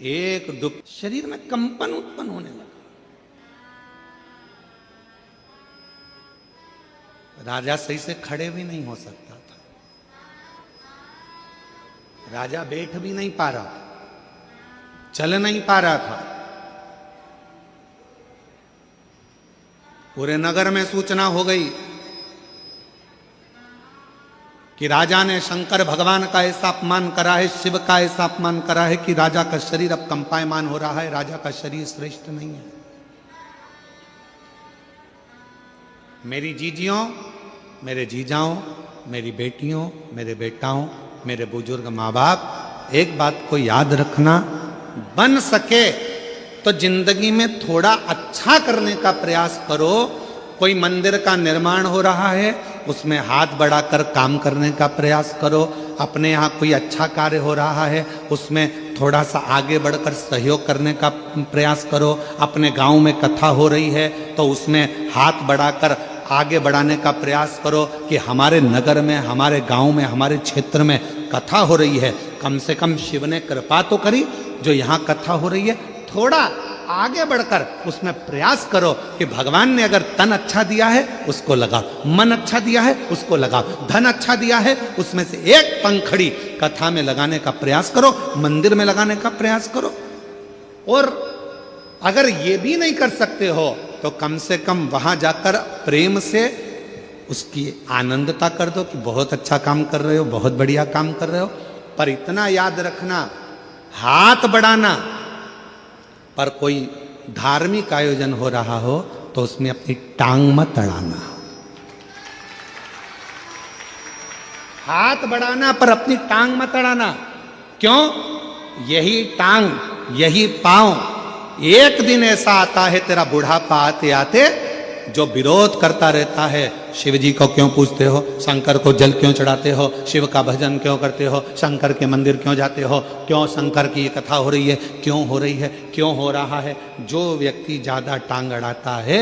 एक दुख, शरीर में कंपन उत्पन्न होने लगा। राजा सही से खड़े भी नहीं हो सकता था, राजा बैठ भी नहीं पा रहा था, चल नहीं पा रहा था। पूरे नगर में सूचना हो गई कि राजा ने शंकर भगवान का ऐसा अपमान करा है, शिव का ऐसा अपमान करा है कि राजा का शरीर अब कंपायमान हो रहा है, राजा का शरीर श्रेष्ठ नहीं है। मेरी जीजियों, मेरे जीजाओं, मेरी बेटियों, मेरे बेटाओं, मेरे बुजुर्ग माँ बाप, एक बात को याद रखना, बन सके तो जिंदगी में थोड़ा अच्छा करने का प्रयास करो। कोई मंदिर का निर्माण हो रहा है, उसमें हाथ बढ़ाकर काम करने का प्रयास करो। अपने यहाँ कोई अच्छा कार्य हो रहा है, उसमें थोड़ा सा आगे बढ़कर सहयोग करने का प्रयास करो। अपने गांव में कथा हो रही है तो उसमें हाथ बढ़ाकर आगे बढ़ाने का प्रयास करो कि हमारे नगर में, हमारे गांव में, हमारे क्षेत्र में कथा हो रही है, कम से कम शिव ने कृपा तो करी, जो यहाँ कथा हो रही है थोड़ा आगे बढ़कर उसमें प्रयास करो कि भगवान ने अगर तन अच्छा दिया है उसको लगाओ, मन अच्छा दिया है उसको लगाओ, धन अच्छा दिया है उसमें से एक पंखड़ी कथा में लगाने का प्रयास करो, मंदिर में लगाने का प्रयास करो। और अगर ये भी नहीं कर सकते हो तो कम से कम वहां जाकर प्रेम से उसकी आनंदता कर दो कि बहुत अच्छा काम कर रहे हो, बहुत बढ़िया काम कर रहे हो। पर इतना याद रखना, हाथ बढ़ाना पर कोई धार्मिक आयोजन हो रहा हो तो उसमें अपनी टांग मत अड़ाना। हाथ बढ़ाना पर अपनी टांग मत अड़ाना। क्यों? यही टांग, यही पांव एक दिन ऐसा आता है तेरा बुढ़ापा आते आते जो विरोध करता रहता है। शिव जी को क्यों पूजते हो, शंकर को जल क्यों चढ़ाते हो, शिव का भजन क्यों करते हो, शंकर के मंदिर क्यों जाते हो, क्यों शंकर की कथा हो रही है, क्यों हो रही है, क्यों हो रहा है। जो व्यक्ति ज़्यादा टांग अड़ाता है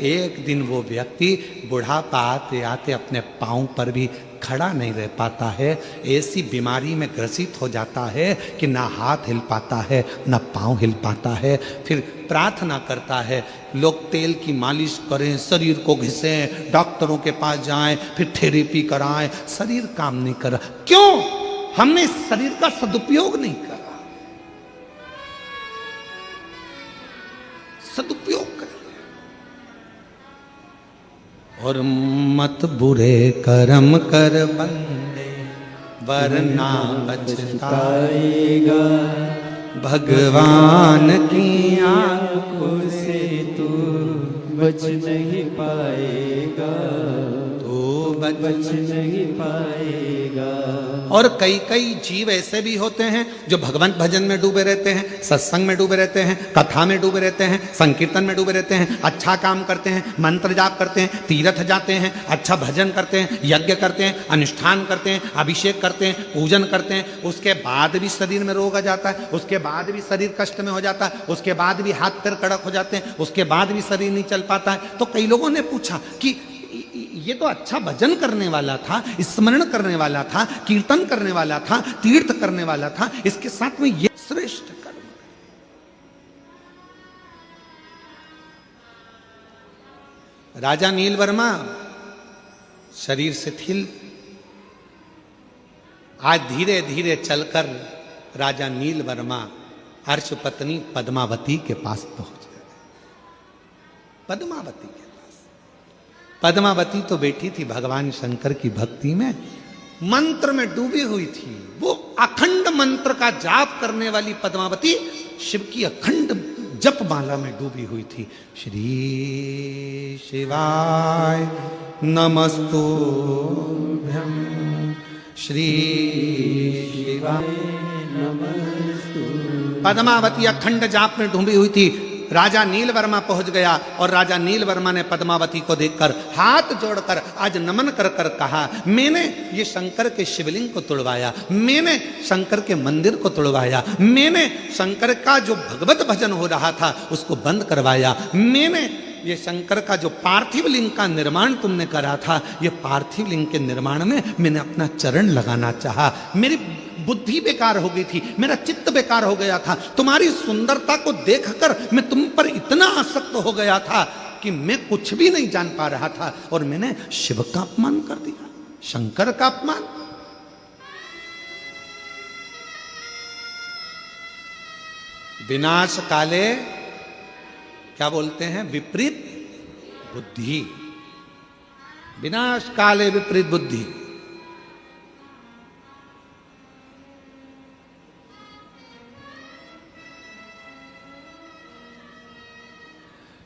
एक दिन वो व्यक्ति बुढ़ापा आते आते अपने पाँव पर भी खड़ा नहीं रह पाता है, ऐसी बीमारी में ग्रसित हो जाता है कि ना हाथ हिल पाता है ना पाँव हिल पाता है। फिर प्रार्थना करता है लोग तेल की मालिश करें, शरीर को घिसें, डॉक्टरों के पास जाएं, फिर थेरेपी कराएं, शरीर काम नहीं कर रहा। क्यों? हमने इस शरीर का सदुपयोग नहीं करा। सदुपयोग करें। और मत बुरे कर्म कर बंदे वरना पछताएगा, भगवान की आंखों से तू बच नहीं पाएगा, तो बच नहीं पाएगा। और कई कई जीव ऐसे भी होते हैं जो भगवान भजन में डूबे रहते हैं, सत्संग में डूबे रहते हैं, कथा में डूबे रहते हैं, संकीर्तन में डूबे रहते हैं, अच्छा काम करते हैं, मंत्र जाप करते हैं, तीर्थ जाते हैं, अच्छा भजन करते हैं, यज्ञ करते हैं, अनुष्ठान करते हैं, अभिषेक करते हैं, पूजन करते हैं। उसके बाद भी शरीर में रोग आ जाता है, उसके बाद भी शरीर कष्ट में हो जाता है, उसके बाद भी हाथ पैर कड़क हो जाते हैं, उसके बाद भी शरीर नहीं चल पाता है। तो कई लोगों ने पूछा कि ये तो अच्छा भजन करने वाला था, स्मरण करने वाला था, कीर्तन करने वाला था, तीर्थ करने वाला था, इसके साथ में ये श्रेष्ठ कर्म। राजा नील वर्मा शरीर शिथिल, आज धीरे धीरे चलकर राजा नील वर्मा अर्श पत्नी पद्मावती के पास पहुंच गए। पद्मावती के पद्मावती तो बैठी थी भगवान शंकर की भक्ति में, मंत्र में डूबी हुई थी। वो अखंड मंत्र का जाप करने वाली पद्मावती शिव की अखंड जप माला में डूबी हुई थी। श्री शिवाय नमस्तुभ्यं, श्री शिवाय नमस्तुभ्यं। पद्मावती अखंड जाप में डूबी हुई थी। राजा नील वर्मा पहुंच गया और राजा नील वर्मा ने पद्मावती को देखकर हाथ जोड़कर आज नमन कर कर कहा, मैंने ये शंकर के शिवलिंग को तुड़वाया, मैंने शंकर के मंदिर को तुड़वाया, मैंने शंकर का जो भगवत भजन हो रहा था उसको बंद करवाया, मैंने ये शंकर का जो पार्थिव लिंग का निर्माण तुमने करा था, ये पार्थिव लिंग के निर्माण में मैंने अपना चरण लगाना चाहा। मेरी बुद्धि बेकार हो गई थी, मेरा चित्त बेकार हो गया था, तुम्हारी सुंदरता को देखकर मैं तुम पर इतना आसक्त हो गया था कि मैं कुछ भी नहीं जान पा रहा था और मैंने शिव का अपमान कर दिया, शंकर का अपमान। विनाश काले क्या बोलते हैं? विपरीत बुद्धि। विनाश काले विपरीत बुद्धि।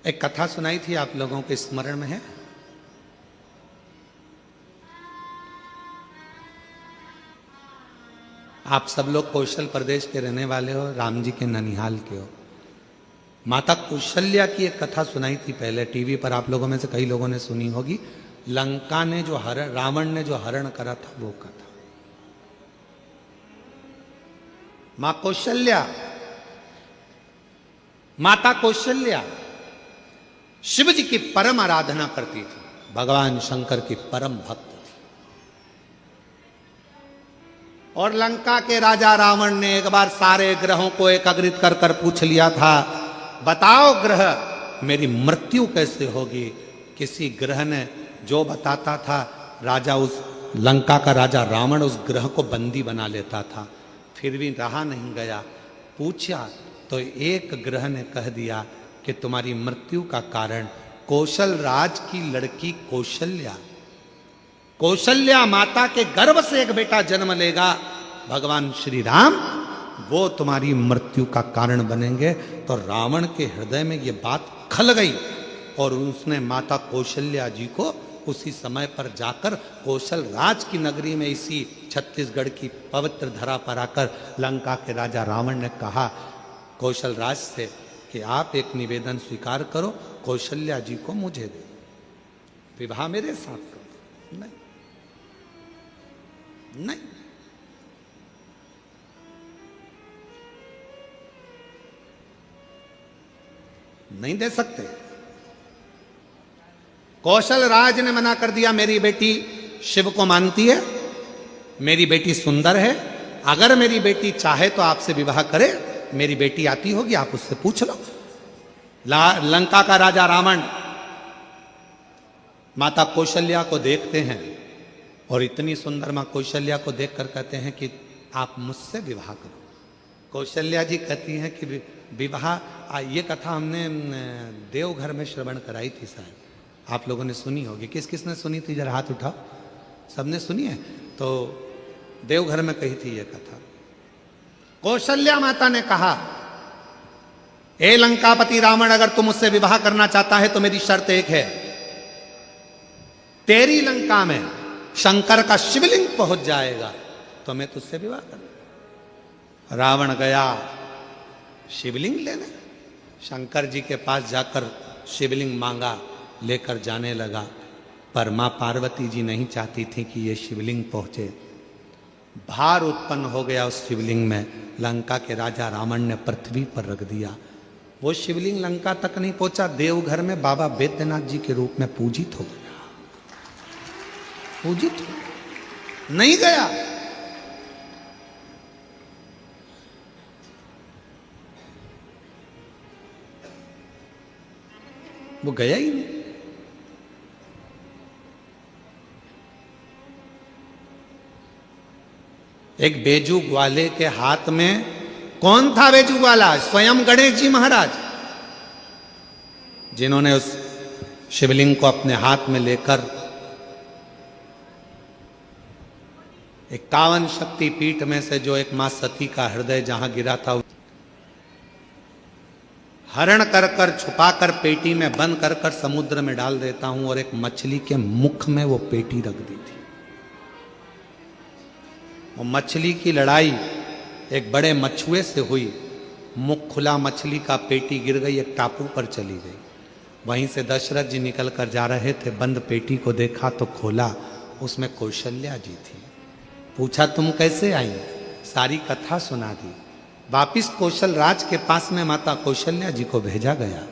एक कथा सुनाई थी, आप लोगों के स्मरण में है? आप सब लोग कौशल प्रदेश के रहने वाले हो, राम जी के ननिहाल के हो। माता कौशल्या की एक कथा सुनाई थी पहले टीवी पर, आप लोगों में से कई लोगों ने सुनी होगी। लंका ने जो हरण, रावण ने जो हरण करा था वो कथा। मां कौशल्या, माता कौशल्या शिव जी की परम आराधना करती थी, भगवान शंकर की परम भक्त थी। और लंका के राजा रावण ने एक बार सारे ग्रहों को एकाग्रित कर कर पूछ लिया था, बताओ ग्रह मेरी मृत्यु कैसे होगी। किसी ग्रह ने जो बताता था, राजा उस लंका का राजा रावण उस ग्रह को बंदी बना लेता था। फिर भी रहा नहीं गया, पूछा तो एक ग्रह ने कह दिया कि तुम्हारी मृत्यु का कारण कौशल राज की लड़की कौशल्या, कौशल्या माता के गर्भ से एक बेटा जन्म लेगा, भगवान श्री राम वो तुम्हारी मृत्यु का कारण बनेंगे। तो रावण के हृदय में ये बात खल गई और उसने माता कौशल्या जी को उसी समय पर जाकर कौशल राज की नगरी में, इसी छत्तीसगढ़ की पवित्र धरा पर आकर लंका के राजा रावण ने कहा कौशल राज से कि आप एक निवेदन स्वीकार करो, कौशल्या जी को मुझे दे, विवाह मेरे साथ करो। नहीं नहीं, नहीं दे सकते। कौशल राज ने मना कर दिया, मेरी बेटी शिव को मानती है, मेरी बेटी सुंदर है, अगर मेरी बेटी चाहे तो आपसे विवाह करे, मेरी बेटी आती होगी, आप उससे पूछ लो। लंका का राजा रावण माता कौशल्या को देखते हैं और इतनी सुंदर मां कौशल्या को देखकर कहते हैं कि आप मुझसे विवाह करो। कौशल्या जी कहती हैं कि विवाह, ये कथा हमने देवघर में श्रवण कराई थी शायद, आप लोगों ने सुनी होगी। किस किस ने सुनी थी, जरा हाथ उठाओ। सबने सुनी है? तो देवघर में कही थी ये कथा। कौशल्या माता ने कहा, ए लंकापति रावण, अगर तुम मुझसे विवाह करना चाहता है तो मेरी शर्त एक है, तेरी लंका में शंकर का शिवलिंग पहुंच जाएगा तो मैं तुझसे विवाह करूं। रावण गया शिवलिंग लेने, शंकर जी के पास जाकर शिवलिंग मांगा, लेकर जाने लगा, पर मां पार्वती जी नहीं चाहती थी कि ये शिवलिंग पहुंचे। भार उत्पन्न हो गया उस शिवलिंग में, लंका के राजा रावण ने पृथ्वी पर रख दिया। वो शिवलिंग लंका तक नहीं पहुंचा, देवघर में बाबा बैद्यनाथ जी के रूप में पूजित हो गया, पूजित हो नहीं गया। वो गया ही नहीं। एक बेजू ग्वाले के हाथ में, कौन था बेजू ग्वाला? स्वयं गणेश जी महाराज, जिन्होंने उस शिवलिंग को अपने हाथ में लेकर 51 शक्ति पीठ में से जो एक मां सती का हृदय जहां गिरा था, हरण कर कर छुपा कर पेटी में बंद कर कर समुद्र में डाल देता हूं, और एक मछली के मुख में वो पेटी रख दी थी। वो मछली की लड़ाई एक बड़े मछुए से हुई, मुख खुला मछली का, पेटी गिर गई, एक टापू पर चली गई। वहीं से दशरथ जी निकल कर जा रहे थे, बंद पेटी को देखा तो खोला, उसमें कौशल्या जी थी। पूछा तुम कैसे आई? सारी कथा सुना दी। वापिस कौशल राज के पास में माता कौशल्या जी को भेजा गया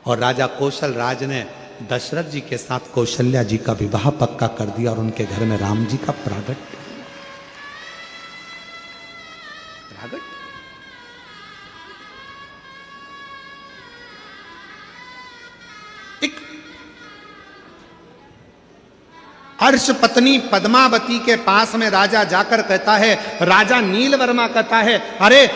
और राजा कौशल राज ने दशरथ जी के साथ कौशल्या जी का विवाह पक्का कर दिया और उनके घर में राम जी का प्रागट्य। हर्ष पत्नी पद्मावती के पास में राजा जाकर कहता है, राजा नीलवर्मा कहता है, अरे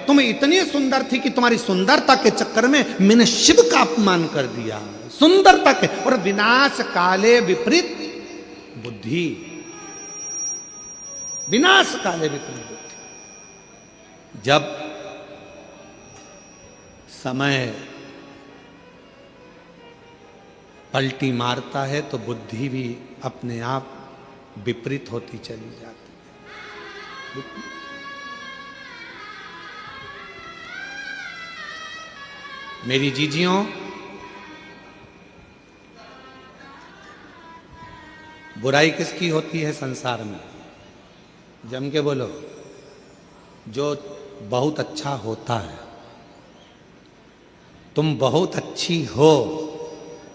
तुम इतनी सुंदर थी कि तुम्हारी सुंदरता के चक्कर में मैंने शिव का अपमान कर दिया। सुंदरता के और विनाश काले विपरीत बुद्धि, विनाश काले विपरीत बुद्धि। जब समय पलटी मारता है तो बुद्धि भी अपने आप विपरीत होती चली जाती है। मेरी जीजियों, बुराई किसकी होती है संसार में? जम के बोलो। जो बहुत अच्छा होता है। तुम बहुत अच्छी हो,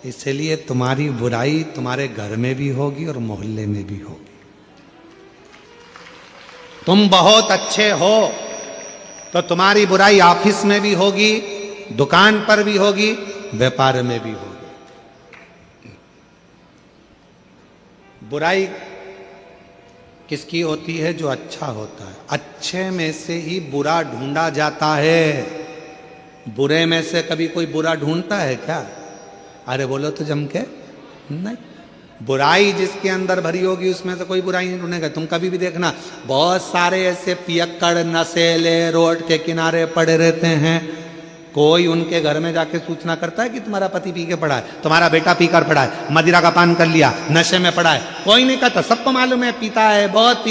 इसलिए तुम्हारी बुराई तुम्हारे घर में भी होगी और मोहल्ले में भी होगी। तुम बहुत अच्छे हो तो तुम्हारी बुराई ऑफिस में भी होगी, दुकान पर भी होगी, व्यापार में भी होगी। बुराई किसकी होती है? जो अच्छा होता है। अच्छे में से ही बुरा ढूंढा जाता है। बुरे में से कभी कोई बुरा ढूंढता है क्या? अरे बोलो तो जम के नहीं। बुराई जिसके अंदर भरी होगी उसमें से कोई बुराई नहीं ढूंढेगा। तुम कभी भी देखना, बहुत सारे ऐसे पियक्कड़ नशेले रोड के किनारे पड़े रहते हैं। कोई उनके घर में जाके सूचना करता है कि तुम्हारा पति पी के पड़ा है, तुम्हारा बेटा पीकर पड़ा है, मदिरा का पान कर लिया, नशे में पड़ा है? कोई नहीं कहता। सबको मालूम है पीता है, बहुत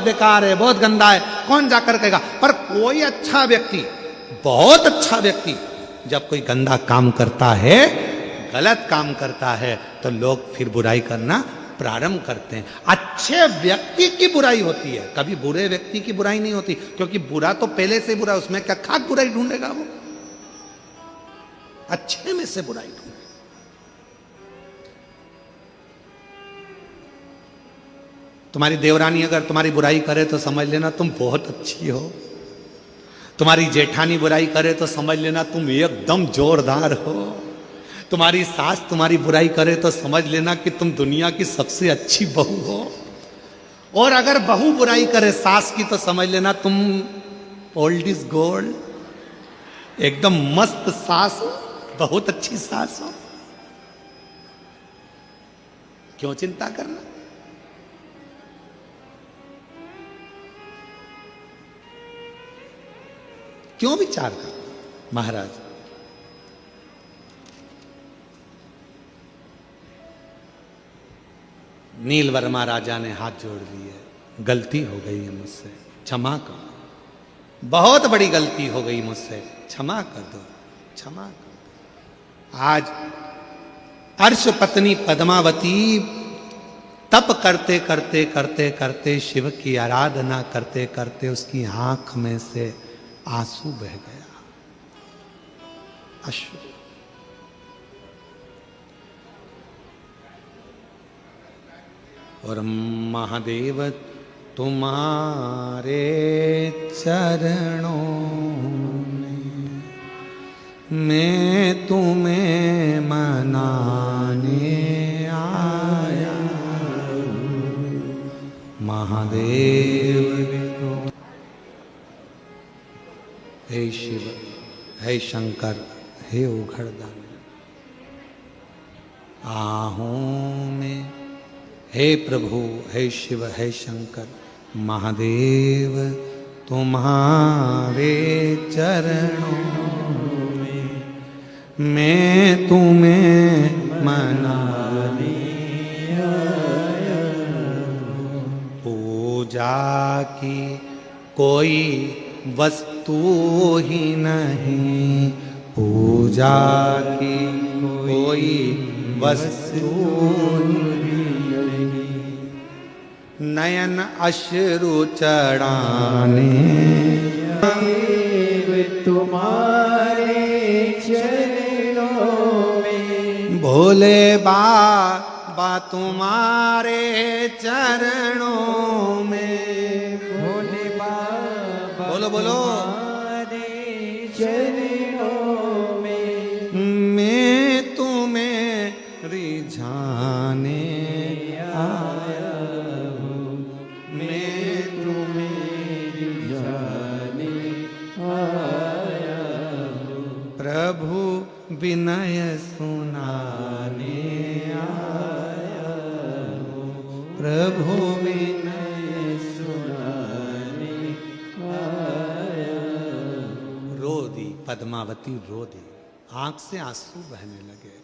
बेकार है, बहुत गंदा है। कौन जाकर कहेगा? पर कोई अच्छा व्यक्ति, बहुत अच्छा व्यक्ति जब कोई गंदा काम करता है, गलत काम करता है, तो लोग फिर बुराई करना प्रारंभ करते हैं। अच्छे व्यक्ति की बुराई होती है, कभी बुरे व्यक्ति की बुराई नहीं होती, क्योंकि बुरा तो पहले से बुरा, उसमें क्या खाक बुराई ढूंढेगा वो? अच्छे में से बुराई ढूंढेगा। तुम्हारी देवरानी अगर तुम्हारी बुराई करे तो समझ लेना तुम बहुत अच्छी हो। तुम्हारी जेठानी बुराई करे तो समझ लेना तुम एकदम जोरदार हो। तुम्हारी सास तुम्हारी बुराई करे तो समझ लेना कि तुम दुनिया की सबसे अच्छी बहू हो। और अगर बहू बुराई करे सास की तो समझ लेना तुम ओल्ड इज गोल्ड, एकदम मस्त सास हो, बहुत अच्छी सास हो। क्यों चिंता करना? क्यों विचार करना? महाराज, नील वर्मा राजा ने हाथ जोड़ लिए, गलती हो गई है मुझसे, क्षमा करो। बहुत बड़ी गलती हो गई मुझसे, क्षमा कर दो, क्षमा कर दो। आज अर्श पत्नी पद्मावती तप करते करते करते करते, शिव की आराधना करते करते उसकी आंख में से आंसू बह गया, अश्रु। और महादेव तुम्हारे चरणों में मैं तुम्हें मनाने आया, महादेव। हे शिव, हे शंकर, हे उघड़दान, आहूं में, हे प्रभु, हे शिव, हे शंकर, महादेव तुम्हारे चरणों में मैं तुम्हें मनाने आया। पूजा की कोई वस्तु ही नहीं, पूजा की कोई वस्तु ही नहीं, नयन अश्रु चढ़ाने तुम्हारे चरणों में, भोले बाबा तुम्हारे चरणों में, भोले बाबा बोलो बोलो, तुम्हारे चरणों में मैं तुम्हें रिझाने आया हूँ, मैं तुम्हें जाने आया हूँ, प्रभु विनय सुनाने आया हूँ, प्रभु विनय सुनाने आया हूँ। रो दी पद्मावती, रो दी, आंख से आंसू बहने लगे,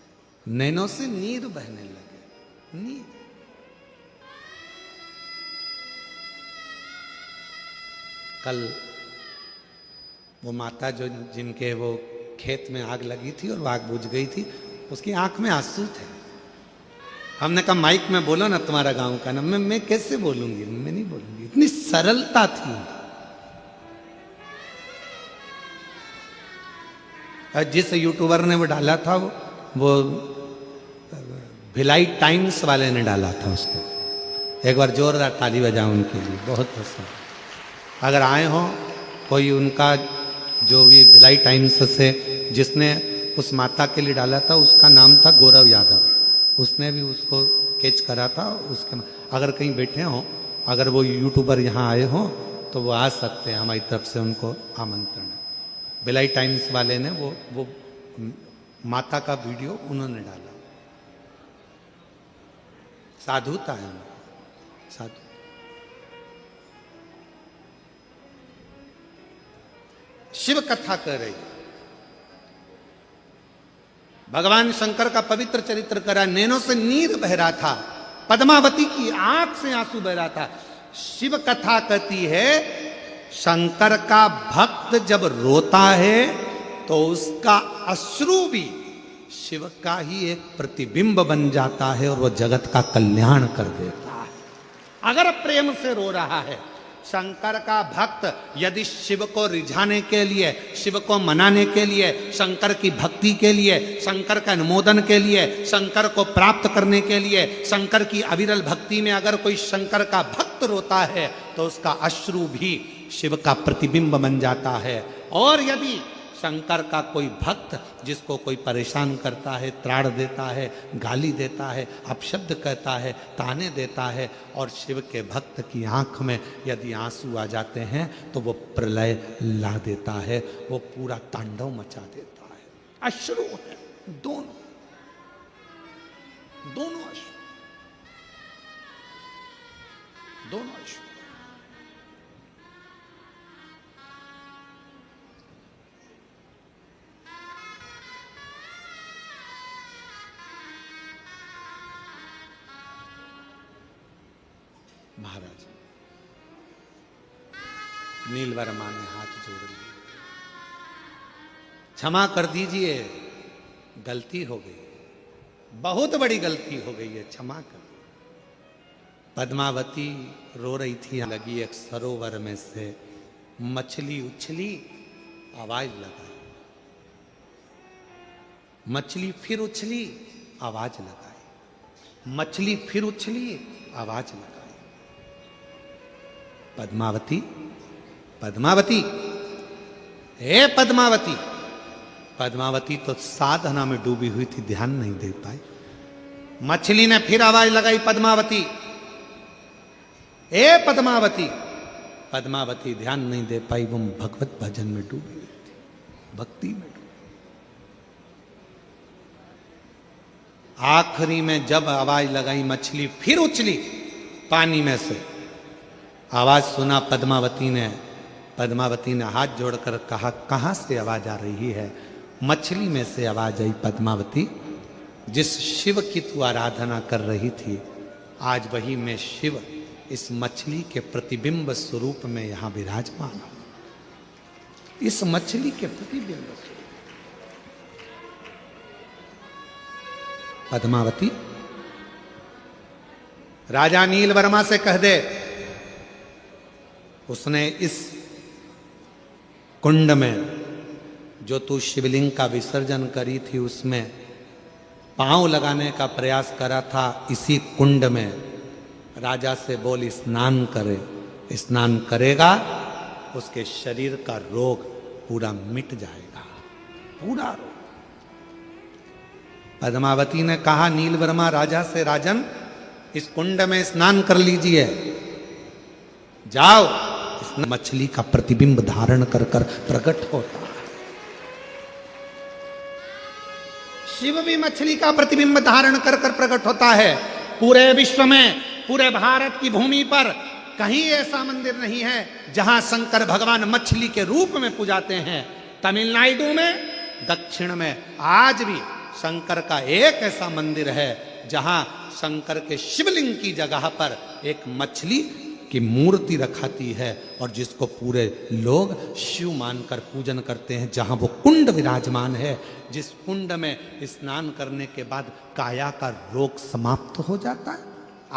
नैनों से नीर बहने लगे, नीर। कल वो माता जो जिनके वो खेत में आग लगी थी और वो आग बुझ गई थी, उसकी आंख में आंसू थे। हमने कहा माइक में बोलो ना तुम्हारा गांव का नाम। मैं कैसे बोलूंगी, मैं नहीं बोलूंगी, इतनी सरलता थी। जिस यूट्यूबर ने वो डाला था, वो भिलाई टाइम्स वाले ने डाला था उसको। एक बार जोरदार ताली बजाओ उनके लिए, बहुत पसंद। अगर आए हो कोई उनका जो भी भिलाई टाइम्स से जिसने उस माता के लिए डाला था उसका नाम था गौरव यादव, उसने भी उसको कैच करा था। उसके अगर कहीं बैठे हो, अगर वो यूट्यूबर यहाँ आए हो तो वो आ सकते हैं, हमारी तरफ से उनको आमंत्रण है। भिलाई टाइम्स वाले ने वो माता का वीडियो उन्होंने डाला। साधुता है उनको, साधु। शिव कथा कर रही, भगवान शंकर का पवित्र चरित्र करा, नैनों से नीर बह रहा था, पद्मावती की आंख से आंसू बह रहा था। शिव कथा कहती है शंकर का भक्त जब रोता है तो उसका अश्रु भी शिव का ही एक प्रतिबिंब बन जाता है और वह जगत का कल्याण कर देता है। अगर प्रेम से रो रहा है शंकर का भक्त, यदि शिव को रिझाने के लिए, शिव को मनाने के लिए, शंकर की भक्ति के लिए, शंकर का अनुमोदन के लिए, शंकर को प्राप्त करने के लिए, शंकर की अविरल भक्ति में अगर कोई शंकर का भक्त रोता है तो उसका अश्रु भी शिव का प्रतिबिंब बन जाता है। और यदि शंकर का कोई भक्त जिसको कोई परेशान करता है, त्राण देता है, गाली देता है, अपशब्द कहता है, ताने देता है, और शिव के भक्त की आंख में यदि आंसू आ जाते हैं तो वो प्रलय ला देता है, वो पूरा तांडव मचा देता है। अश्रु है दोनों, दोनों अश्रु, दोनों अश्रु। महाराज नील वर्मा ने हाथ जोड़ लिए, क्षमा कर दीजिए, गलती हो गई, बहुत बड़ी गलती हो गई है, क्षमा कर। पद्मावती रो रही थी, लगी एक सरोवर में से मछली उछली, आवाज लगाई, मछली फिर उछली, आवाज लगाई, मछली फिर उछली, आवाज लगाई। पद्मावती, पद्मावती, हे पद्मावती। पद्मावती तो साधना में डूबी हुई थी, ध्यान नहीं दे पाई। मछली ने फिर आवाज लगाई, पद्मावती, हे पद्मावती। पद्मावती ध्यान नहीं दे पाई, वो भगवत भजन में डूबी हुई थी, भक्ति में डूबी। आखिरी में जब आवाज लगाई, मछली फिर उछली पानी में से, आवाज सुना पद्मावती ने। पद्मावती ने हाथ जोड़कर कहा, कहां से आवाज आ रही है? मछली में से आवाज आई, पद्मावती, जिस शिव की तू आराधना कर रही थी, आज वही मैं शिव इस मछली के प्रतिबिंब स्वरूप में यहां विराजमान हूं। इस मछली के प्रतिबिंब स्वरूप। पद्मावती, राजा नील वर्मा से कह दे, उसने इस कुंड में जो तू शिवलिंग का विसर्जन करी थी उसमें पांव लगाने का प्रयास करा था, इसी कुंड में राजा से बोल स्नान करे। स्नान करेगा उसके शरीर का रोग पूरा मिट जाएगा, पूरा रोग। पद्मावती ने कहा नील वर्मा राजा से, राजन इस कुंड में स्नान कर लीजिए, जाओ। मछली का प्रतिबिंब धारण कर कर प्रकट होता है। शिव भी मछली का प्रतिबिंब धारण कर कर प्रकट होता है। पूरे विश्व में, पूरे भारत की भूमि पर कहीं ऐसा मंदिर नहीं है जहां शंकर भगवान मछली के रूप में पूजाते हैं। तमिलनाडु में, दक्षिण में आज भी शंकर का एक ऐसा मंदिर है जहां शंकर के शिवलिंग की जगह पर एक मछली की मूर्ति रखाती है और जिसको पूरे लोग शिव मानकर पूजन करते हैं। जहां वो कुंड विराजमान है, जिस कुंड में स्नान करने के बाद काया का रोग समाप्त हो जाता है।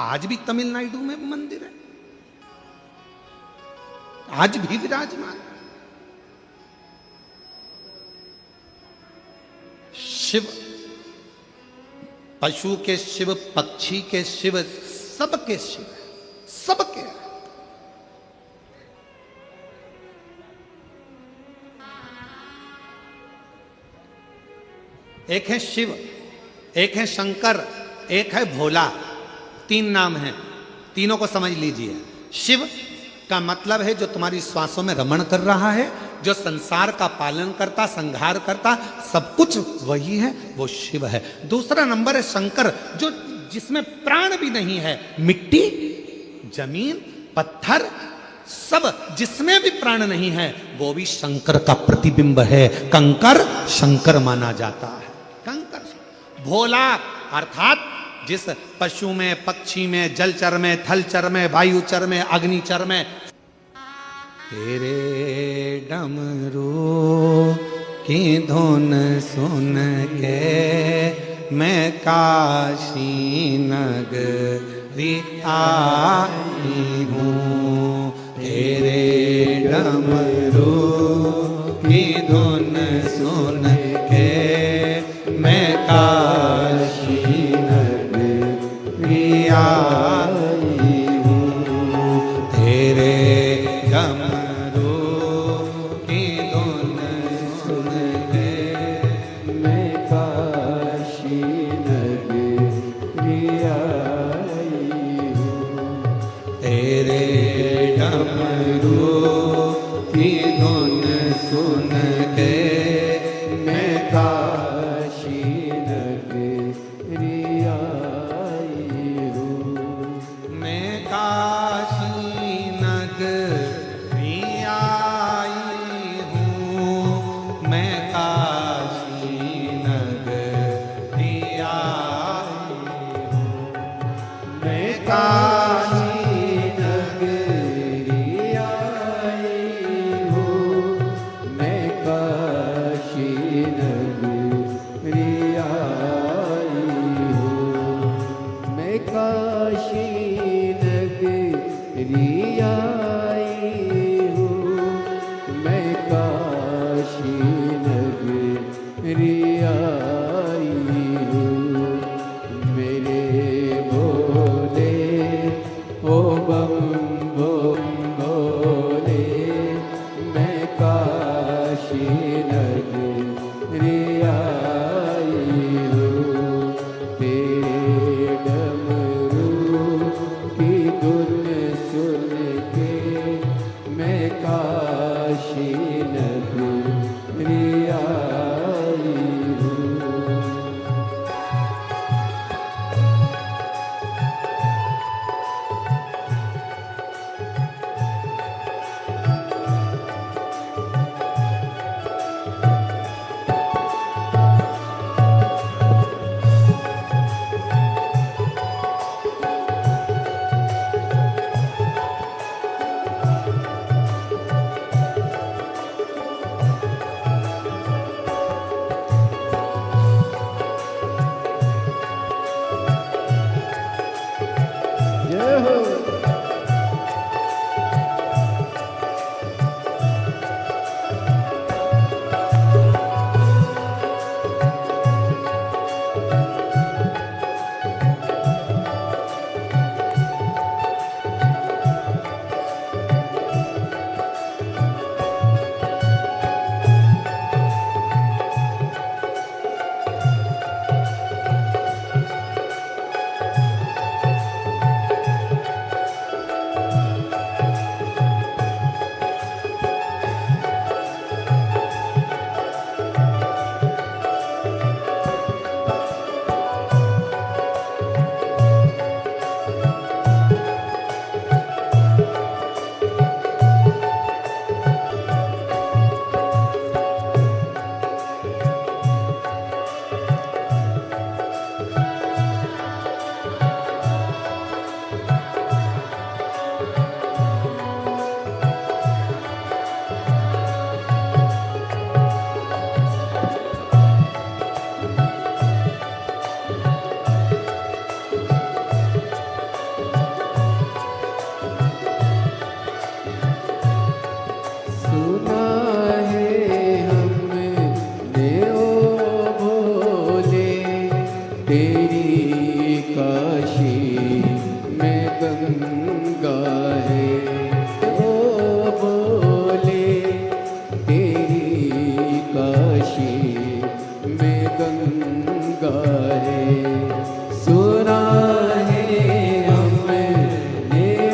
आज भी तमिलनाडु में मंदिर है, आज भी विराजमान। शिव, पशु के शिव, पक्षी के शिव, सबके शिव, सबके। एक है शिव, एक है शंकर, एक है भोला। 3 नाम हैं, तीनों को समझ लीजिए। शिव का मतलब है जो तुम्हारी श्वासों में रमण कर रहा है, जो संसार का पालन करता, संहार करता, सब कुछ वही है, वो शिव है। दूसरा नंबर है शंकर, जो जिसमें प्राण भी नहीं है, मिट्टी, जमीन, पत्थर, सब जिसमें भी प्राण नहीं है, वो भी शंकर का प्रतिबिंब है। कंकर शंकर माना जाता है। कंकर। भोला अर्थात जिस पशु में, पक्षी में, जलचर में, थलचर में, वायुचर में, अग्निचर में। तेरे डमरू की धुन सुन के मैं काशी नगरी आई हूँ। तेरे डमरू की धुन सुन के मैं काशी नगरी आई हूँ। तेरे डमरू की धुन सुन के मैं काशी नगरी आई हूँ। तेरे डमरू की धुन सुन के मैं काशी नगरी आई हूँ। मैं काशी नगरी आई हूँ। मैं काशी नगरी आई हूँ। मैं काशी नगरी आई हूँ। मैं काशी नगरी आई हूँ। मैं काशी नगरी आई हूँ। मैं काशी नगरी आई हूँ। मेरे भोले ओ बम बम भोले, मैं काशी नगरी आई हूँ। तेरे डमरू की धुन सुन के मैं काशी नगरी आई हूँ। जय हो। सुना है हमने ओ भोले, तेरी काशी में गंगा है। ओ भोले, तेरी काशी में गंगा है। सुना है हमने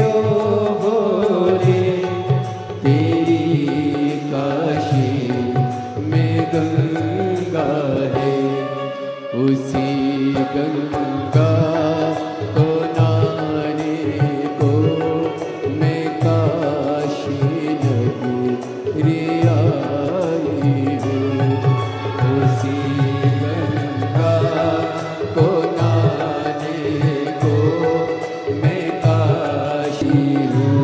ओ भोले तेरी काशी में गंगा है। उसी गंगा को नहाने को मैं काशी नगरी आई हूँ। उसी गंगा को नहाने को मैं काशी हूँ।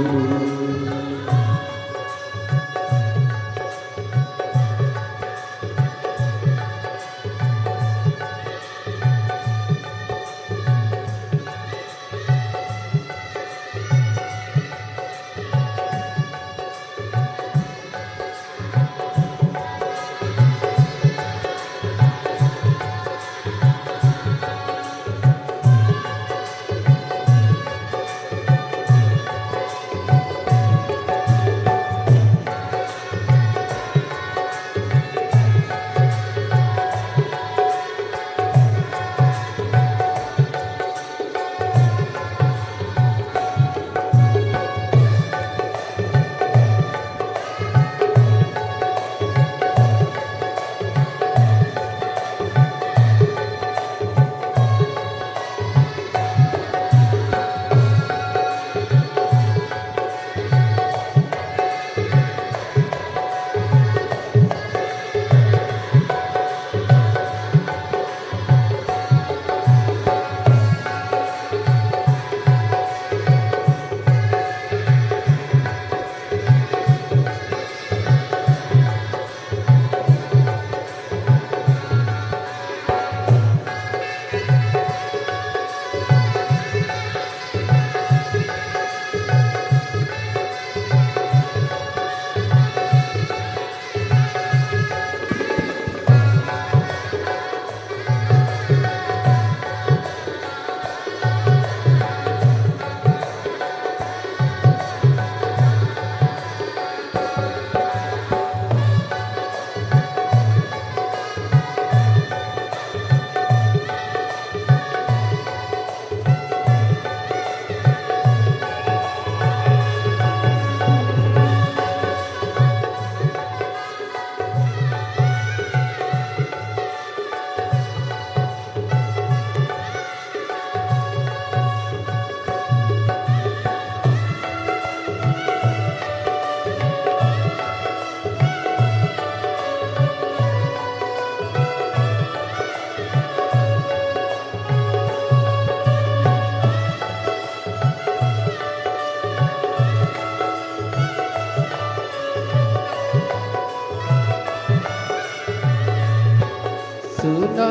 सुना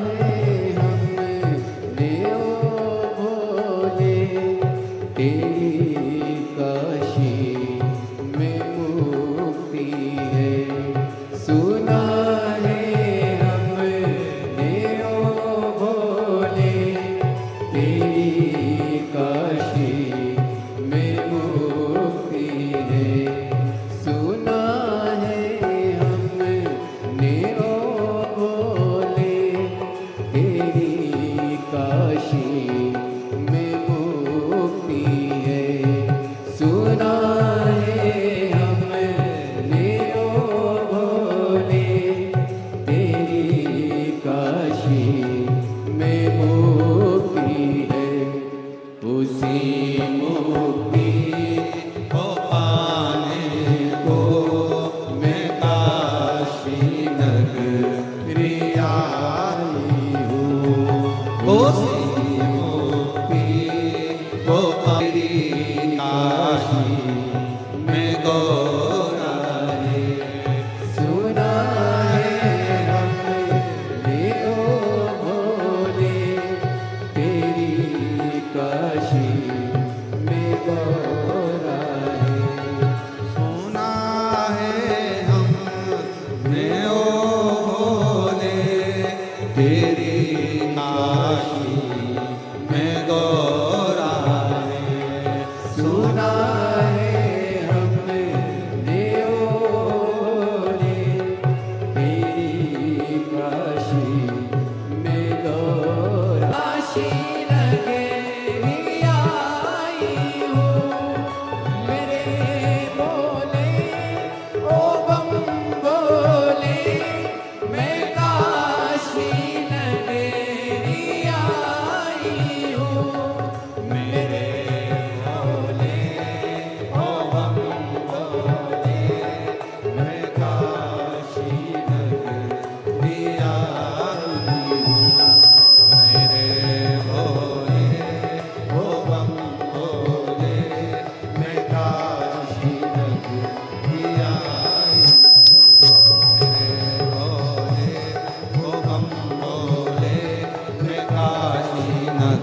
है हमने ओ भोले तेरी काशी में मुक्ति है। सुना है हमने ओ भोले तेरी काशी में मुक्ति है। सुना है हमने ओ भोले तेरी काशी में मुक्ति है। सुना है हमने ओ भोले तेरी काशी में मुक्ति है। उसी मुक्ति को पाने को मैं काशी नगरी आई हूँ। उसी मुक्ति को पाने काशी में गौरा है। सुना है हमने ओ भोले तेरी काशी में गौरा है। सुना है हमने ओ भोले तेरी काशी में गौरा है। सुना है हमने ओ भोले तेरी काशी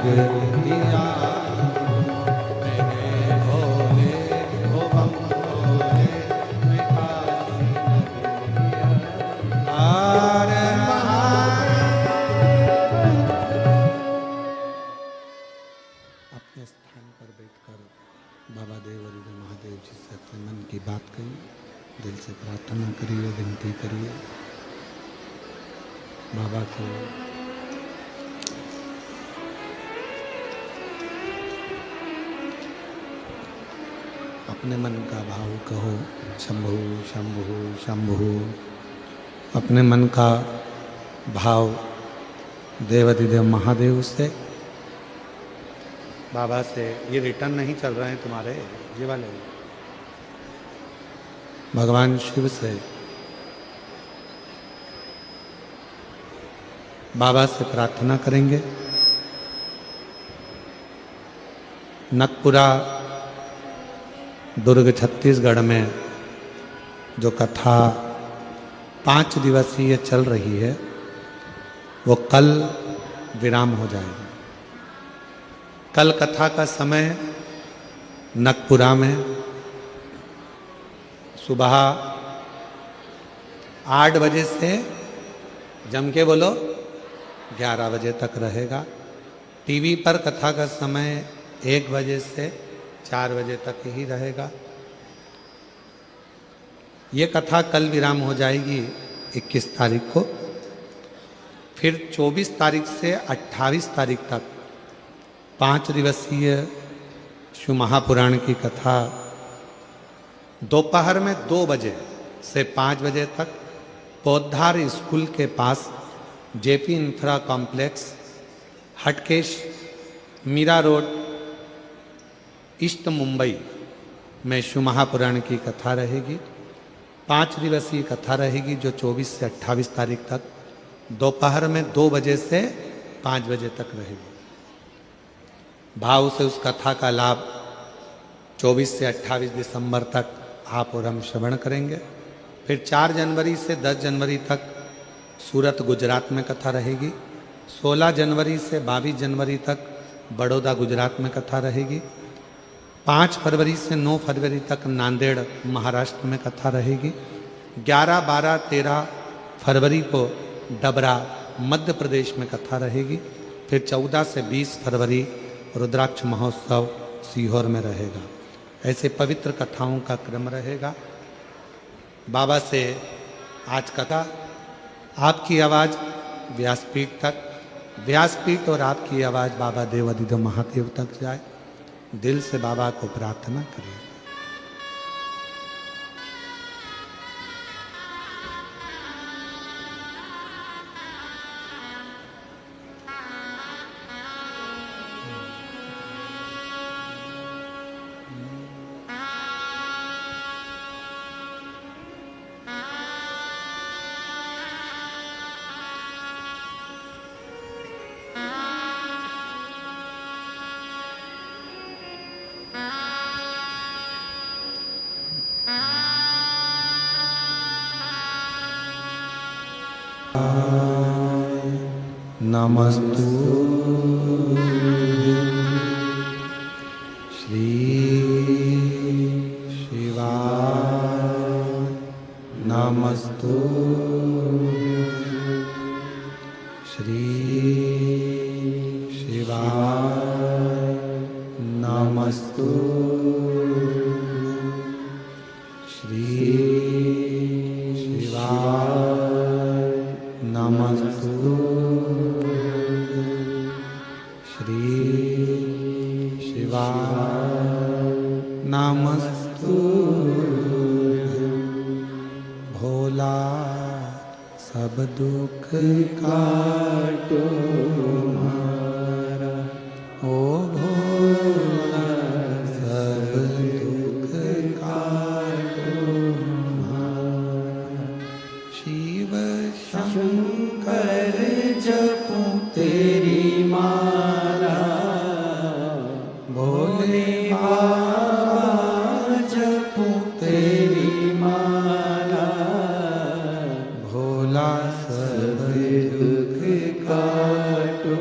नगरिया मेरे भोले ओ बम भोले मैं काशी नगरिया हर महादेव। अपने स्थान पर बैठकर बाबा देवरिद महादेव जी से अपने मन की बात करिए, दिल से प्रार्थना करिए, विनती करिए बाबा को। अपने मन का भाव कहो, शंभु शंभु शंभु। अपने मन का भाव देवाधिदेव महादेव से, बाबा से। ये रिटर्न नहीं चल रहे हैं तुम्हारे, ये वाले भगवान शिव से, बाबा से प्रार्थना करेंगे। नकपुरा दुर्ग छत्तीसगढ़ में जो कथा 5 दिवसीय चल रही है वो कल विराम हो जाएगी। कल कथा का समय नकपुरा में सुबह 8 बजे से जम के बोलो 11 बजे तक रहेगा। टीवी पर कथा का समय 1 बजे से 4 बजे तक ही रहेगा। ये कथा कल विराम हो जाएगी 21 तारीख को। फिर 24 तारीख से 28 तारीख तक 5 दिवसीय शिव महापुराण की कथा दोपहर में 2 बजे से 5 बजे तक पौधार स्कूल के पास JP infra complex, Hatkesh, Mira road, east Mumbai में शिव महापुराण की कथा रहेगी। 5 दिवसीय कथा रहेगी जो 24 से 28 तारीख तक दोपहर में 2 बजे से 5 बजे तक रहेगी। भाव से उस कथा का लाभ 24 से 28 दिसंबर तक आप और हम श्रवण करेंगे। फिर 4 जनवरी से 10 जनवरी तक सूरत गुजरात में कथा रहेगी। 16 जनवरी से 22 जनवरी तक बड़ौदा गुजरात में कथा रहेगी। 5 फरवरी से 9 फरवरी तक नांदेड़ महाराष्ट्र में कथा रहेगी। 11, 12, 13 फरवरी को डबरा मध्य प्रदेश में कथा रहेगी। फिर 14 से 20 फरवरी रुद्राक्ष महोत्सव सीहोर में रहेगा। ऐसे पवित्र कथाओं का क्रम रहेगा। बाबा से आज कथा आपकी आवाज़ व्यासपीठ तक, व्यासपीठ और आपकी आवाज़ बाबा देवाधिदेव महादेव तक जाए। दिल से बाबा को प्रार्थना करिए। नमस्तु श्री शिवाय नमस्तु श्री शिवाय नमस्तु श्री शिवाय नमस्तु श्री शिवाय नमस्तु भोला सब दुख काटो हमारा ओ भोला सब दुख काटो हमारा शिव शंकर जपूं तेरी माला भोले बाबा जपूं तेरी माला भोला सब दुख काटो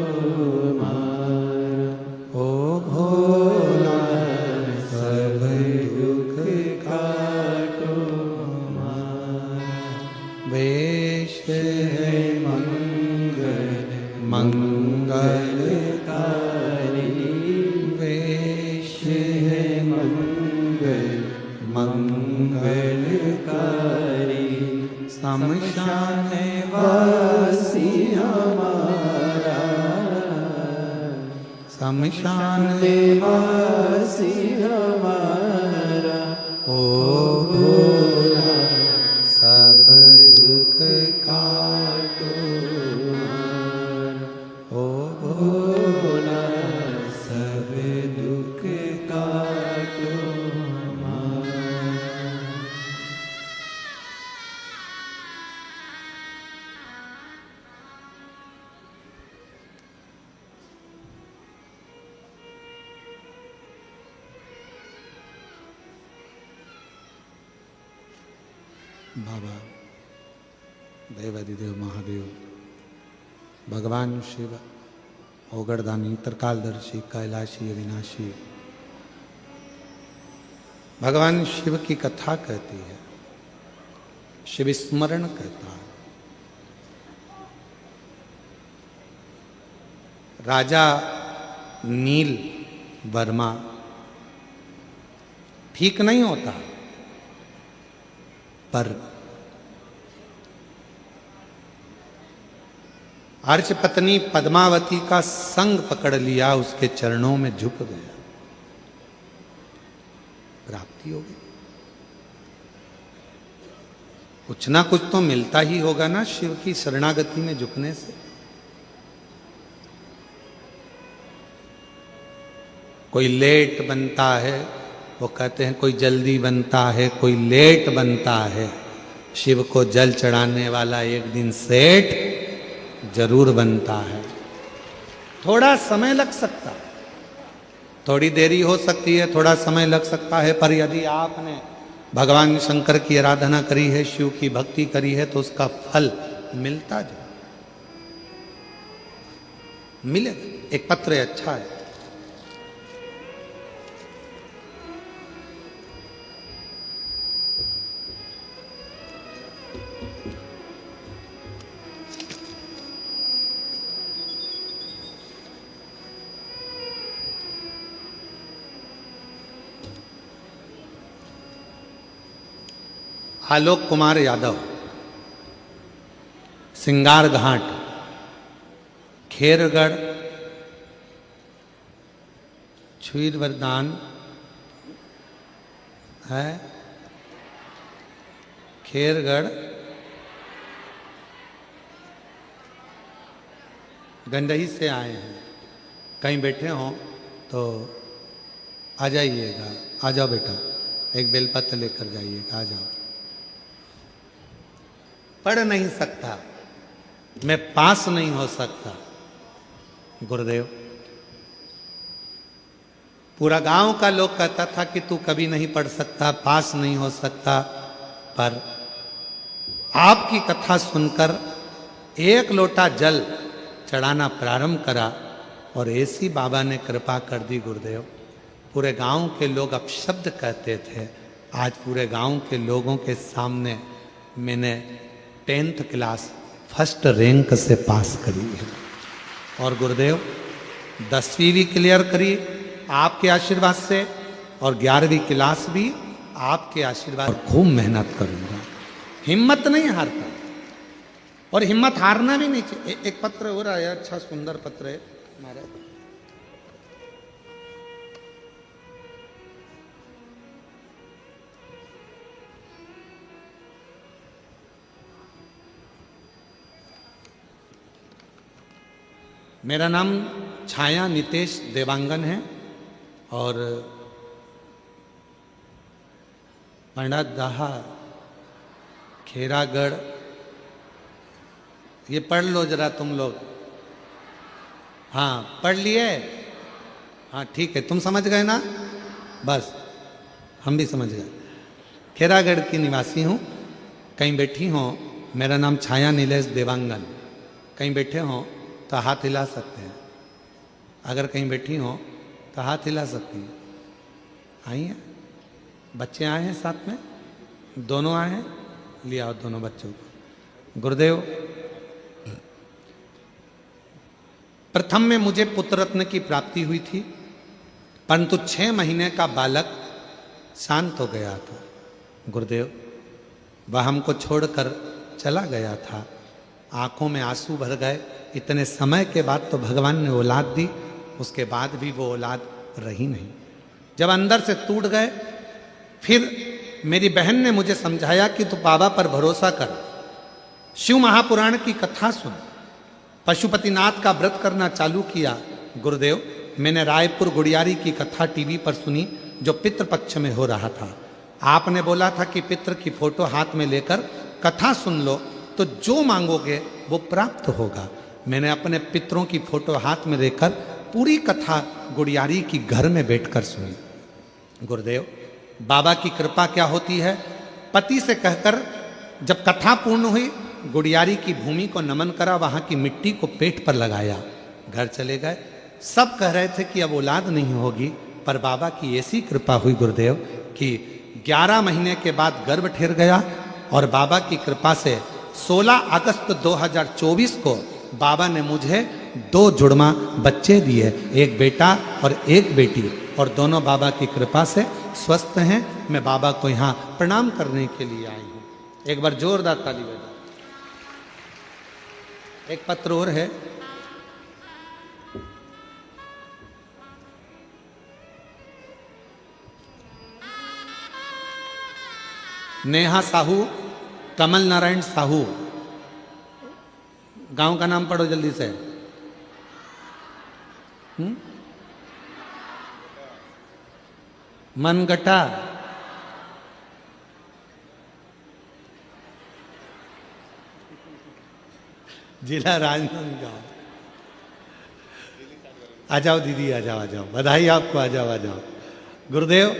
शमशान देवासी हमारा ओ भोला सब दुख काटो ओ भोला सब दुख काटो बाबा देवादिदेव महादेव भगवान शिव ओगरदानी त्रिकालदर्शी कैलाशी अविनाशी भगवान शिव की कथा कहती है, शिव स्मरण कहता है। राजा नील वर्मा ठीक नहीं होता, पर अर्च पत्नी पद्मावती का संग पकड़ लिया, उसके चरणों में झुक गया, प्राप्ति हो गई। कुछ ना कुछ तो मिलता ही होगा ना शिव की शरणागति में झुकने से। कोई लेट बनता है, वो कहते हैं कोई जल्दी बनता है, कोई लेट बनता है। शिव को जल चढ़ाने वाला एक दिन सेठ जरूर बनता है। थोड़ा समय लग सकता है, थोड़ी देरी हो सकती है, थोड़ा समय लग सकता है, पर यदि आपने भगवान शंकर की आराधना करी है, शिव की भक्ति करी है, तो उसका फल मिलता जाए, मिलेगा। एक पत्र है, अच्छा है। आलोक कुमार यादव, सिंगार घाट, खेरगढ़, छुईर वरदान है, खेरगढ़, गंडही से आए हैं। कहीं बैठे हों तो आ जाइएगा, आ जाओ बेटा, एक बेलपत्र लेकर जाइएगा, आ जाओ। पढ़ नहीं सकता मैं, पास नहीं हो सकता। गुरुदेव, पूरा गांव का लोग कहता था कि तू कभी नहीं पढ़ सकता, पास नहीं हो सकता, पर आपकी कथा सुनकर एक लोटा जल चढ़ाना प्रारंभ करा और ऐसी बाबा ने कृपा कर दी। गुरुदेव, पूरे गांव के लोग अपशब्द कहते थे, आज पूरे गांव के लोगों के सामने मैंने 10th क्लास फर्स्ट रैंक से पास करी है। और गुरुदेव 10वीं भी क्लियर करी आपके आशीर्वाद से, और 11वीं क्लास भी आपके आशीर्वाद। और खूब मेहनत करूंगा, हिम्मत नहीं हारता, और हिम्मत हारना भी नहीं चाहिए। एक पत्र हो रहा है, अच्छा सुंदर पत्र है महाराज। मेरा नाम छाया नितेश देवांगन है, और पंडादाहा, खेरागढ़, ये पढ़ लो जरा तुम लोग। हाँ, पढ़ लिए? हाँ ठीक है, तुम समझ गए ना, बस हम भी समझ गए। खेरागढ़ की निवासी हूँ, कहीं बैठी हो, मेरा नाम छाया नीलेश देवांगन। कहीं बैठे हो तो हाथ हिला सकते हैं, अगर कहीं बैठी हो तो हाथ हिला सकती हैं। आई हैं, बच्चे आए हैं साथ में, दोनों आए हैं, ले आओ दोनों बच्चों को। गुरुदेव, प्रथम में मुझे पुत्र रत्न की प्राप्ति हुई थी, परंतु 6 महीने का बालक शांत हो गया था। गुरुदेव, वह हमको छोड़कर चला गया था, आंखों में आंसू भर गए। इतने समय के बाद तो भगवान ने औलाद दी, उसके बाद भी वो औलाद रही नहीं। जब अंदर से टूट गए, फिर मेरी बहन ने मुझे समझाया कि तू बाबा पर भरोसा कर, शिव महापुराण की कथा सुन। पशुपतिनाथ का व्रत करना चालू किया। गुरुदेव, मैंने रायपुर गुड़ियारी की कथा टीवी पर सुनी जो पितृपक्ष में हो रहा था। आपने बोला था कि पितृ की फोटो हाथ में लेकर कथा सुन लो तो जो मांगोगे वो प्राप्त होगा। मैंने अपने पितरों की फोटो हाथ में लेकर पूरी कथा गुड़ियारी की घर में बैठकर सुनी। गुरुदेव, बाबा की कृपा क्या होती है। पति से कहकर जब कथा पूर्ण हुई, गुड़ियारी की भूमि को नमन करा, वहां की मिट्टी को पेट पर लगाया, घर चले गए। सब कह रहे थे कि अब औलाद नहीं होगी, पर बाबा की ऐसी कृपा हुई गुरुदेव कि 11 महीने के बाद गर्भ ठहर गया और बाबा की कृपा से 16 अगस्त 2024 को बाबा ने मुझे 2 जुड़वा बच्चे दिए, एक बेटा और एक बेटी, और दोनों बाबा की कृपा से स्वस्थ हैं। मैं बाबा को यहाँ प्रणाम करने के लिए आई हूँ। एक बार जोरदार ताली बजाओ। एक पत्र और है, नेहा साहू, कमल नारायण साहू, गांव का नाम पढ़ो जल्दी से। मनगटा, जिला राजनांदगांव। आ जाओ दीदी, आ जाओ, आ जाओ, बधाई आपको, आ जाओ, आ जाओ। गुरुदेव,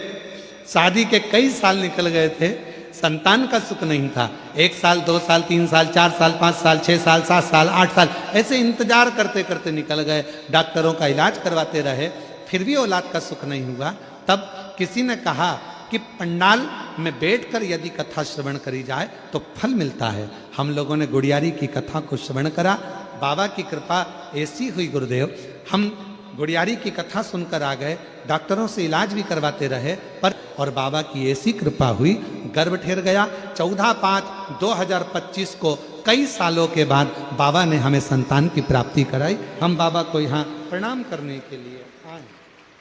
शादी के कई साल निकल गए थे, संतान का सुख नहीं था। 1 साल, 2 साल, 3 साल, 4 साल, 5 साल, 6 साल, 7 साल, 8 साल, ऐसे इंतजार करते करते निकल गए। डॉक्टरों का इलाज करवाते रहे, फिर भी औलाद का सुख नहीं हुआ। तब किसी ने कहा कि पंडाल में बैठकर यदि कथा श्रवण करी जाए तो फल मिलता है। हम लोगों ने गुड़ियारी की कथा को श्रवण करा। बाबा की कृपा ऐसी हुई गुरुदेव, हम गुड़ियारी की कथा सुनकर आ गए, डॉक्टरों से इलाज भी करवाते रहे, पर और बाबा की ऐसी कृपा हुई, गर्भ ठहर गया। 14/5/2025 को कई सालों के बाद बाबा ने हमें संतान की प्राप्ति कराई। हम बाबा को यहाँ प्रणाम करने के लिए आए।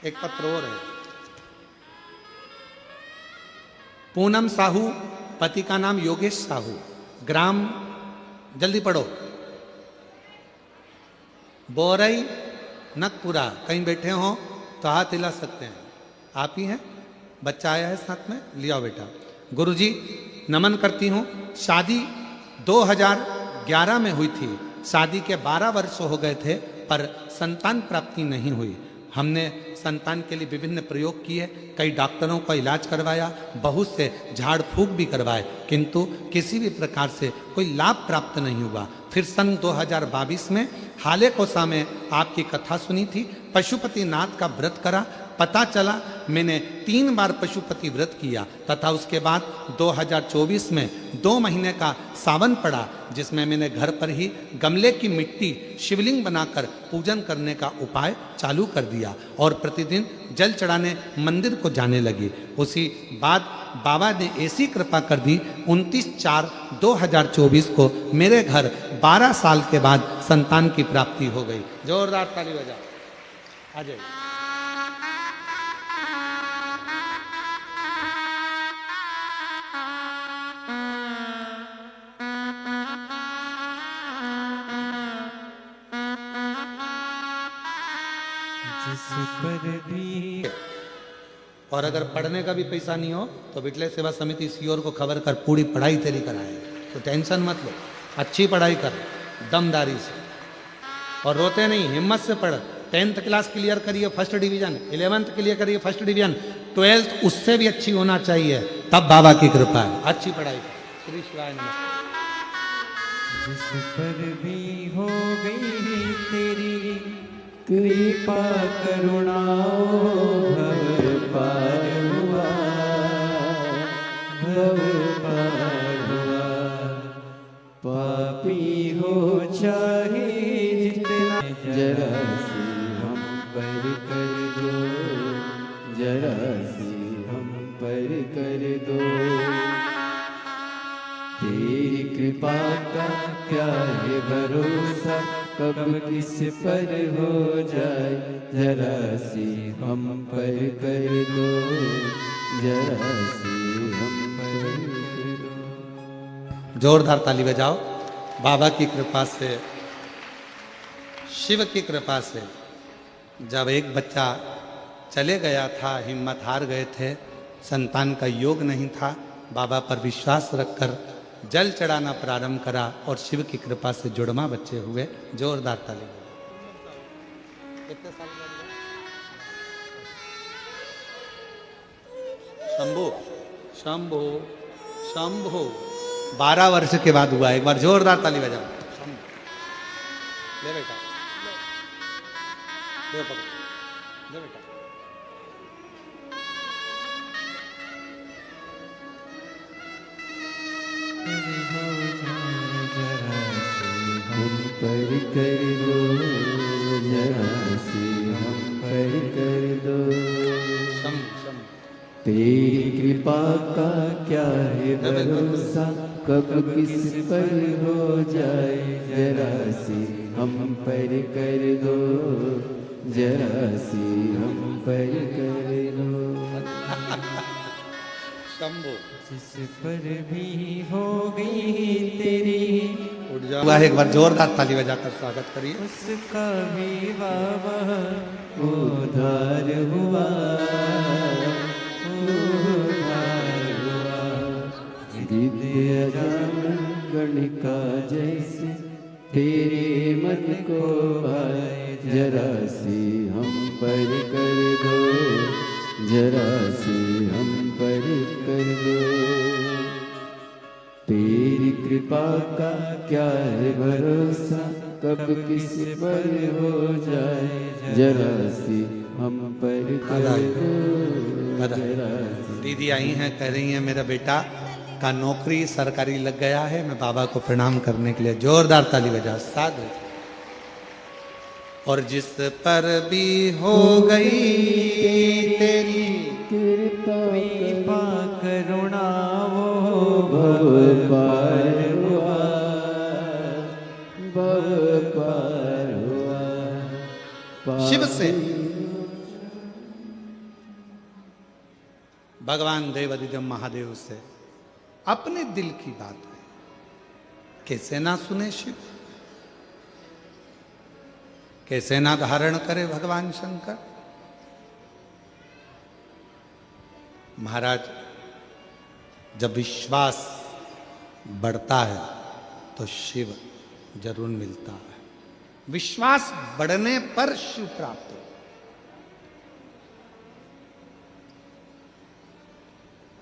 एक पत्र और है, पूनम साहू, पति का नाम योगेश साहू, ग्राम, जल्दी पढ़ो, बोरई नकपुरा। कहीं बैठे हो तो हाथ हिला सकते हैं, आप ही हैं। बच्चा आया है साथ में, लिया बेटा। गुरुजी, नमन करती हूँ। शादी 2011 में हुई थी, शादी के 12 वर्ष हो गए थे, पर संतान प्राप्ति नहीं हुई। हमने संतान के लिए विभिन्न प्रयोग किए, कई डॉक्टरों का इलाज करवाया, बहुत से झाड़ फूक भी करवाए, किंतु किसी भी प्रकार से कोई लाभ प्राप्त नहीं हुआ। फिर सन 2022 में हाले कोसा में आपकी कथा सुनी थी, पशुपतिनाथ का व्रत करा। पता चला मैंने 3 बार पशुपति व्रत किया, तथा उसके बाद 2024 में 2 महीने का सावन पड़ा, जिसमें मैंने घर पर ही गमले की मिट्टी शिवलिंग बनाकर पूजन करने का उपाय चालू कर दिया और प्रतिदिन जल चढ़ाने मंदिर को जाने लगी। उसी बाद बाबा ने ऐसी कृपा कर दी, 29/4/2024 को मेरे घर 12 साल के बाद संतान की प्राप्ति हो गई। जोरदार ताली बजाओ, आ जाइए। और अगर पढ़ने का भी पैसा नहीं हो तो बिटले सेवा समिति सीओर को खबर कर, पूरी पढ़ाई तेरी कराए, तो टेंशन मत लो, अच्छी पढ़ाई कर दमदारी से, और रोते नहीं, हिम्मत से पढ़। 10th क्लास क्लियर करिए, फर्स्ट डिवीजन, 11th क्लियर करिए, फर्स्ट डिवीजन, 12th उससे भी अच्छी होना चाहिए, तब बाबा की कृपा है। अच्छी पढ़ाई कर। श्री शिवाय नमस्ते। जिस पर भी हो गई तेरी कृपा करुणा, भव पार हुआ, भव पार हुआ। पापी हो चाहे जितना, जरा सी हम पर कर दो, जरा सी हम पर कर दो। तेरी कृपा का क्या है भरोसा, भरोसा कब किस पर हो जाए, जरा सी हम पर कर दो, जरा सी हम पर कर दो। जोरदार ताली बजाओ। बाबा की कृपा से, शिव की कृपा से जब एक बच्चा चले गया था, हिम्मत हार गए थे, संतान का योग नहीं था, बाबा पर विश्वास रखकर जल चढ़ाना प्रारंभ करा और शिव की कृपा से जुड़वा बच्चे हुए। जोरदार ताली। कितने साल का? शंभू शंभू शंभू 12 वर्ष के बाद हुआ। एक बार जोरदार ताली बजाओ। ले बेटा, ले पकड़, ले बेटा। हम पर कर दो, जरा सी हम पर कर दो। तेरी कृपा का क्या है भरोसा कब किस पर हो जाए, जरा सी हम पर कर दो, जरा सी हम पर कर दो। शंभू जिस पर भी हो गई तेरी उठ जाओ। एक बार जोरदार ताली बजाकर स्वागत करिए। उसका भी बाबा उधार हुआ, उधार हुआ। दिव्य जामन गणिका जैसे तेरे मन को आए, जरा सी हम पर कर दो, जरा सी हम पर कर दो। तेरी कृपा का क्या है भरोसा कब किस पर हो जाए, जरा सी हम पर कर दो, जरा सी। दीदी आई हैं, कह रही हैं मेरा बेटा का नौकरी सरकारी लग गया है, मैं बाबा को प्रणाम करने के लिए। जोरदार ताली बजा। साधु। और जिस पर भी हो गई तेरी कृपा करुणा वो भव पार हुआ, भव पार हुआ। शिव से भगवान देवादिदेव महादेव से अपने दिल की बात है, कैसे ना सुने शिव, कैसे ना धारण करे भगवान शंकर। महाराज जब विश्वास बढ़ता है तो शिव जरूर मिलता है। विश्वास बढ़ने पर शिव प्राप्त हो।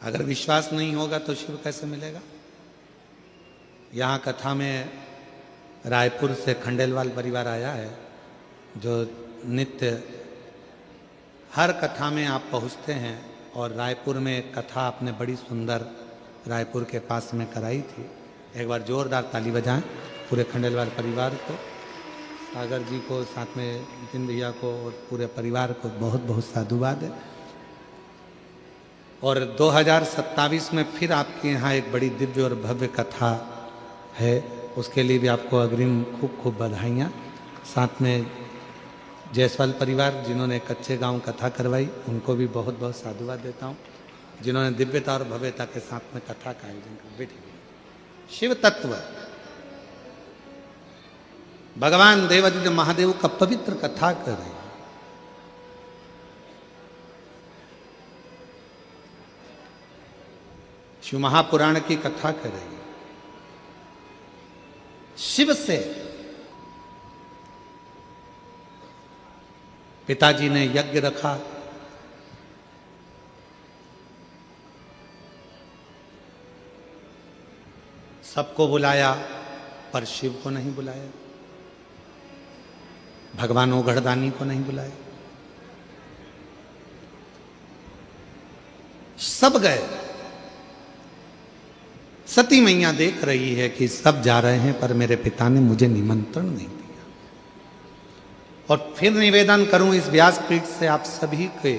अगर विश्वास नहीं होगा तो शिव कैसे मिलेगा। यहाँ कथा में रायपुर से खंडेलवाल परिवार आया है, जो नित्य हर कथा में आप पहुँचते हैं। और रायपुर में एक कथा आपने बड़ी सुंदर रायपुर के पास में कराई थी। एक बार जोरदार ताली बजाएं पूरे खंडेलवाल परिवार को, सागर जी को, साथ में नितिन भैया को और पूरे परिवार को बहुत बहुत साधुवाद है। और 2027 में फिर आपके यहाँ एक बड़ी दिव्य और भव्य कथा है, उसके लिए भी आपको अग्रिम खूब खूब बधाइयाँ। साथ में जायसवाल परिवार जिन्होंने कच्चे गांव कथा करवाई, उनको भी बहुत बहुत साधुवाद देता हूँ, जिन्होंने दिव्यता और भव्यता के साथ में कथा का आयोजन कर। बैठिए। शिव तत्व भगवान देवादिदेव महादेव का पवित्र कथा कर रहे हैं। शिव महापुराण की कथा कर रही है। शिव से पिताजी ने यज्ञ रखा, सबको बुलाया पर शिव को नहीं बुलाया, भगवान ओघड़दानी को नहीं बुलाया। सब गए। सती मैया देख रही है कि सब जा रहे हैं पर मेरे पिता ने मुझे निमंत्रण नहीं दिया। और फिर निवेदन करूं इस व्यासपीठ से आप सभी के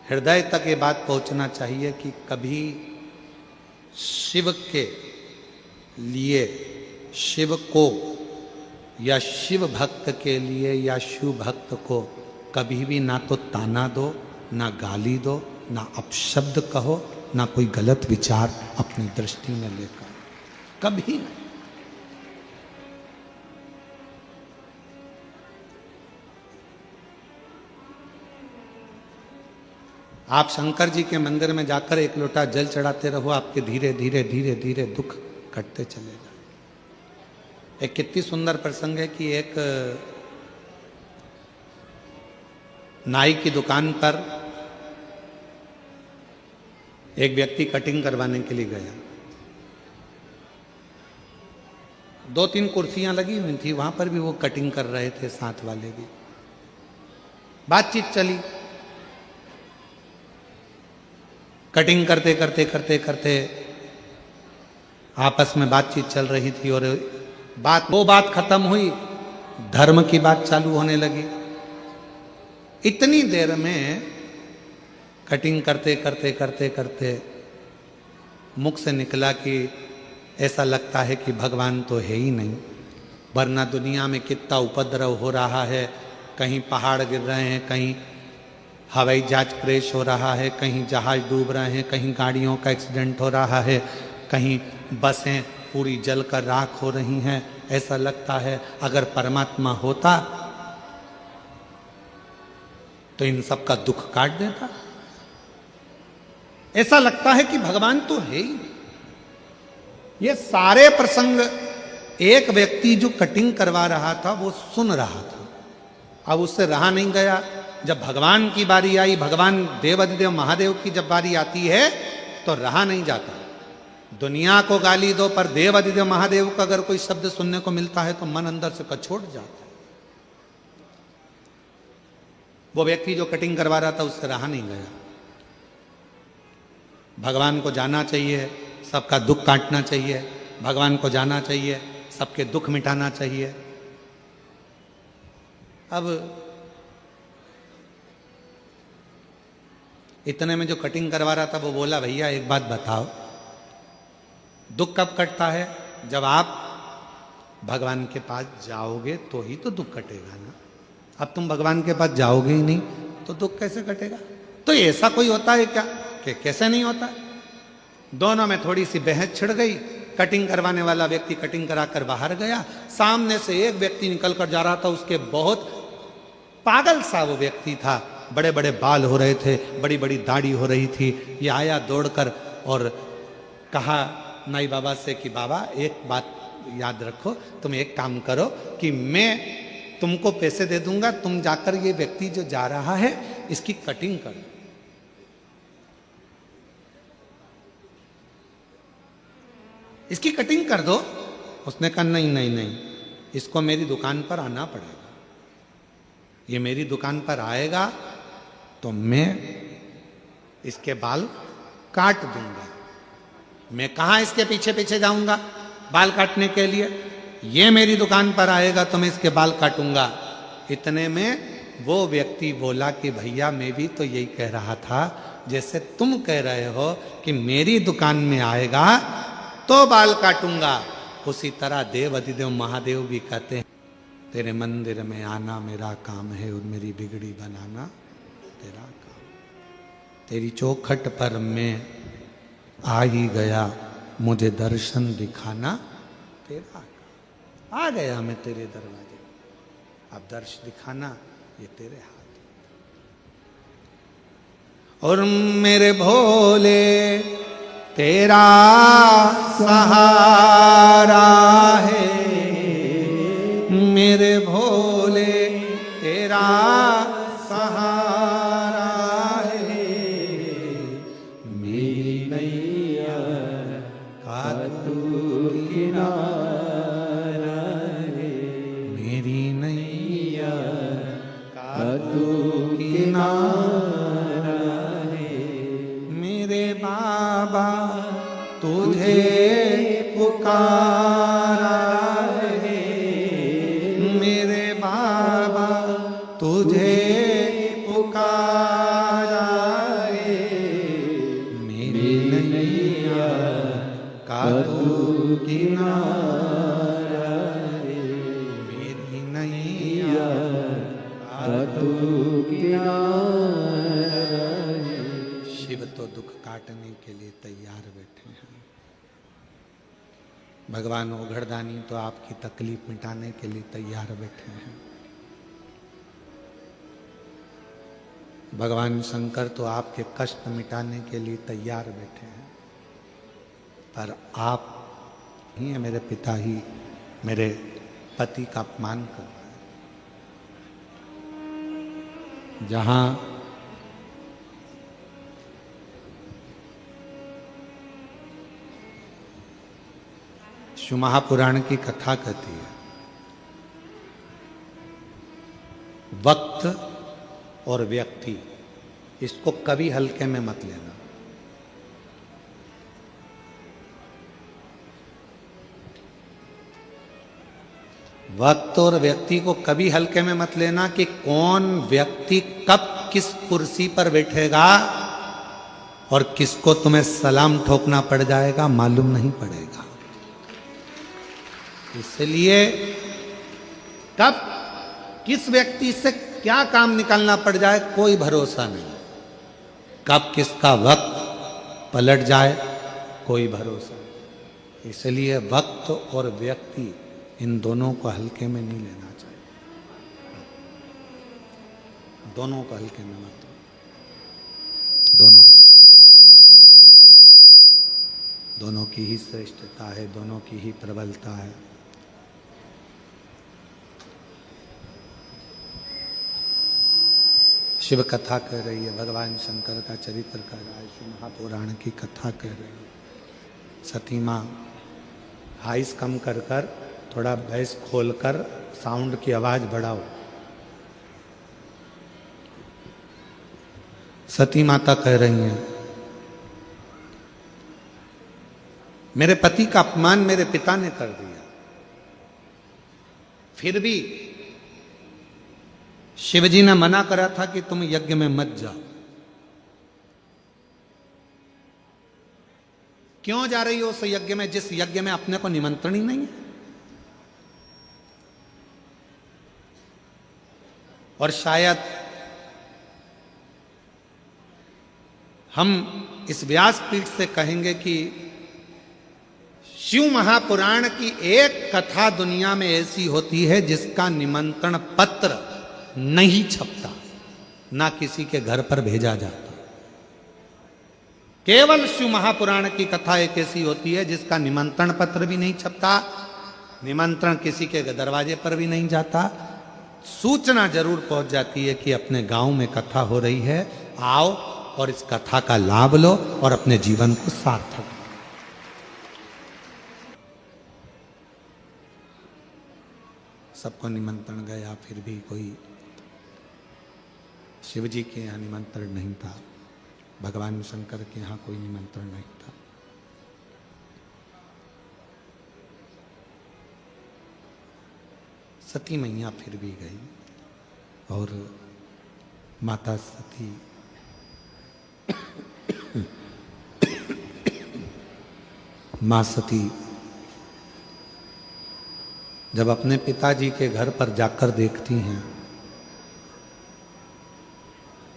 हृदय तक ये बात पहुंचना चाहिए कि कभी शिव के लिए, शिव को या शिव भक्त के लिए या शिव भक्त को कभी भी ना तो ताना दो, ना गाली दो, ना अपशब्द कहो, ना कोई गलत विचार अपनी दृष्टि में लेकर, कभी नहीं। आप शंकर जी के मंदिर में जाकर एक लोटा जल चढ़ाते रहो, आपके धीरे धीरे धीरे धीरे दुख कटते चले जाए। एक कितनी सुंदर प्रसंग है कि एक नाई की दुकान पर एक व्यक्ति कटिंग करवाने के लिए गया। 2-3 कुर्सियां लगी हुई थी, वहां पर भी वो कटिंग कर रहे थे, साथ वाले भी। बातचीत चली, कटिंग करते करते करते करते आपस में बातचीत चल रही थी और वो बात खत्म हुई, धर्म की बात चालू होने लगी। इतनी देर में कटिंग करते करते करते करते मुख से निकला कि ऐसा लगता है कि भगवान तो है ही नहीं, वरना दुनिया में कितना उपद्रव हो रहा है। कहीं पहाड़ गिर रहे हैं, कहीं हवाई जहाज क्रैश हो रहा है, कहीं जहाज डूब रहे हैं, कहीं गाड़ियों का एक्सीडेंट हो रहा है, कहीं बसें पूरी जलकर राख हो रही हैं। ऐसा लगता है अगर परमात्मा होता तो इन सब का दुख काट देता। ऐसा लगता है कि भगवान तो है ही। ये सारे प्रसंग एक व्यक्ति जो कटिंग करवा रहा था वो सुन रहा था। अब उससे रहा नहीं गया। जब भगवान की बारी आई, भगवान देवाधिदेव महादेव की जब बारी आती है तो रहा नहीं जाता। दुनिया को गाली दो पर देवाधिदेव महादेव का अगर कोई शब्द सुनने को मिलता है तो मन अंदर से कछोट जाता है। वो व्यक्ति जो कटिंग करवा रहा था उससे रहा नहीं गया। भगवान को जाना चाहिए, सबका दुख काटना चाहिए, भगवान को जाना चाहिए, सबके दुख मिटाना चाहिए। अब इतने में जो कटिंग करवा रहा था वो बोला, भैया एक बात बताओ, दुख कब कटता है? जब आप भगवान के पास जाओगे तो ही तो दुख कटेगा ना। अब तुम भगवान के पास जाओगे ही नहीं तो दुख कैसे कटेगा? तो ऐसा कोई होता है क्या कि कैसे नहीं होता? दोनों में थोड़ी सी बहस छिड़ गई। कटिंग करवाने वाला व्यक्ति कटिंग कराकर बाहर गया। सामने से एक व्यक्ति निकल कर जा रहा था, उसके बहुत पागल सा वो व्यक्ति था, बड़े बड़े बाल हो रहे थे, बड़ी बड़ी दाढ़ी हो रही थी। ये आया दौड़कर और कहा नाई बाबा से कि बाबा एक बात याद रखो, तुम एक काम करो कि मैं तुमको पैसे दे दूंगा, तुम जाकर ये व्यक्ति जो जा रहा है इसकी कटिंग कर दो। इसकी कटिंग कर दो। उसने कहा नहीं नहीं नहीं, इसको मेरी दुकान पर आना पड़ेगा। ये मेरी दुकान पर आएगा तो मैं इसके बाल काट दूंगा। मैं कहाँ इसके पीछे पीछे जाऊंगा बाल काटने के लिए? ये मेरी दुकान पर आएगा तो मैं इसके बाल काटूंगा। इतने में वो व्यक्ति बोला कि भैया मैं भी तो यही कह रहा था, जैसे तुम कह रहे हो कि मेरी दुकान में आएगा तो बाल काटूंगा, उसी तरह देव अधिदेव महादेव भी कहते हैं तेरे मंदिर में आना मेरा काम है और मेरी बिगड़ी बनाना तेरा काम। तेरी चौखट पर मैं आ ही गया, मुझे दर्शन दिखाना तेरा काम। आ गया मैं तेरे दरवाजे, अब दर्शन दिखाना ये तेरे हाथ। और मेरे भोले तेरा सहारा है, मेरे भोले तेरा सहारा है। मेरी नैया का तू किनारा है, मेरी नैया का तू किनारा है। मेरे बाबा तुझे पुकारा है, मेरे बाबा तुझे काटने के लिए तैयार बैठे हैं। भगवान ओघड़दानी तो आपकी तकलीफ मिटाने के लिए तैयार बैठे हैं। भगवान शंकर तो आपके कष्ट मिटाने के लिए तैयार बैठे हैं। पर आप ही है, मेरे पिता ही मेरे पति का अपमान कर रहे हैं। जहां शिव महापुराण की कथा कहती है, वक्त और व्यक्ति, इसको कभी हल्के में मत लेना। वक्त और व्यक्ति को कभी हल्के में मत लेना कि कौन व्यक्ति कब किस कुर्सी पर बैठेगा और किसको तुम्हें सलाम ठोकना पड़ जाएगा मालूम नहीं पड़ेगा। इसलिए कब किस व्यक्ति से क्या काम निकालना पड़ जाए कोई भरोसा नहीं। कब किसका वक्त पलट जाए कोई भरोसा नहीं। इसलिए वक्त और व्यक्ति इन दोनों को हल्के में नहीं लेना चाहिए। दोनों को हल्के में मत लो। दोनों की ही श्रेष्ठता है, दोनों की ही प्रबलता है। शिव कथा कह रही है, भगवान शंकर का चरित्र कह रहा है, शिव महापुराण की कथा कह रही है। सती माँ हाइस कम कर कर थोड़ा बेस खोलकर साउंड की आवाज बढ़ाओ। सती माता कह रही हैं, मेरे पति का अपमान मेरे पिता ने कर दिया, फिर भी शिवजी ने मना करा था कि तुम यज्ञ में मत जाओ। क्यों जा रही हो उस यज्ञ में जिस यज्ञ में अपने को निमंत्रण ही नहीं है? और शायद हम इस व्यासपीठ से कहेंगे कि शिव महापुराण की एक कथा दुनिया में ऐसी होती है जिसका निमंत्रण पत्र नहीं छपता, ना किसी के घर पर भेजा जाता। केवल शिव महापुराण की कथा एक ऐसी होती है जिसका निमंत्रण पत्र भी नहीं छपता, निमंत्रण किसी के दरवाजे पर भी नहीं जाता। सूचना जरूर पहुंच जाती है कि अपने गांव में कथा हो रही है, आओ और इस कथा का लाभ लो और अपने जीवन को सार्थक करो। सबको निमंत्रण गया, फिर भी कोई शिव जी के यहाँ निमंत्रण नहीं था, भगवान शंकर के यहाँ कोई निमंत्रण नहीं था। सती मैया फिर भी गई और माता सती मां सती जब अपने पिताजी के घर पर जाकर देखती हैं,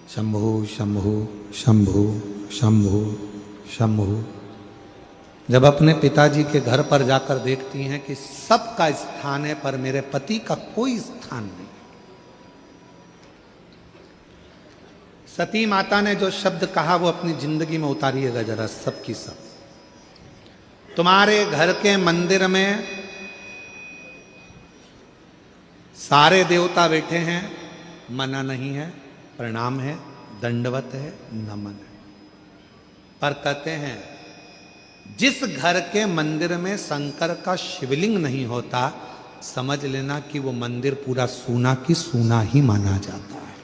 शंभु शंभु शंभु शंभु शंभु, जब अपने पिताजी के घर पर जाकर देखती हैं कि सबका स्थान है पर मेरे पति का कोई स्थान नहीं। सती माता ने जो शब्द कहा वो अपनी जिंदगी में उतारिएगा जरा, सबकी सब। तुम्हारे घर के मंदिर में सारे देवता बैठे हैं, मना नहीं है, प्रणाम है, दंडवत है, नमन है, पर कहते हैं जिस घर के मंदिर में शंकर का शिवलिंग नहीं होता, समझ लेना कि वो मंदिर पूरा सूना की सूना ही माना जाता है।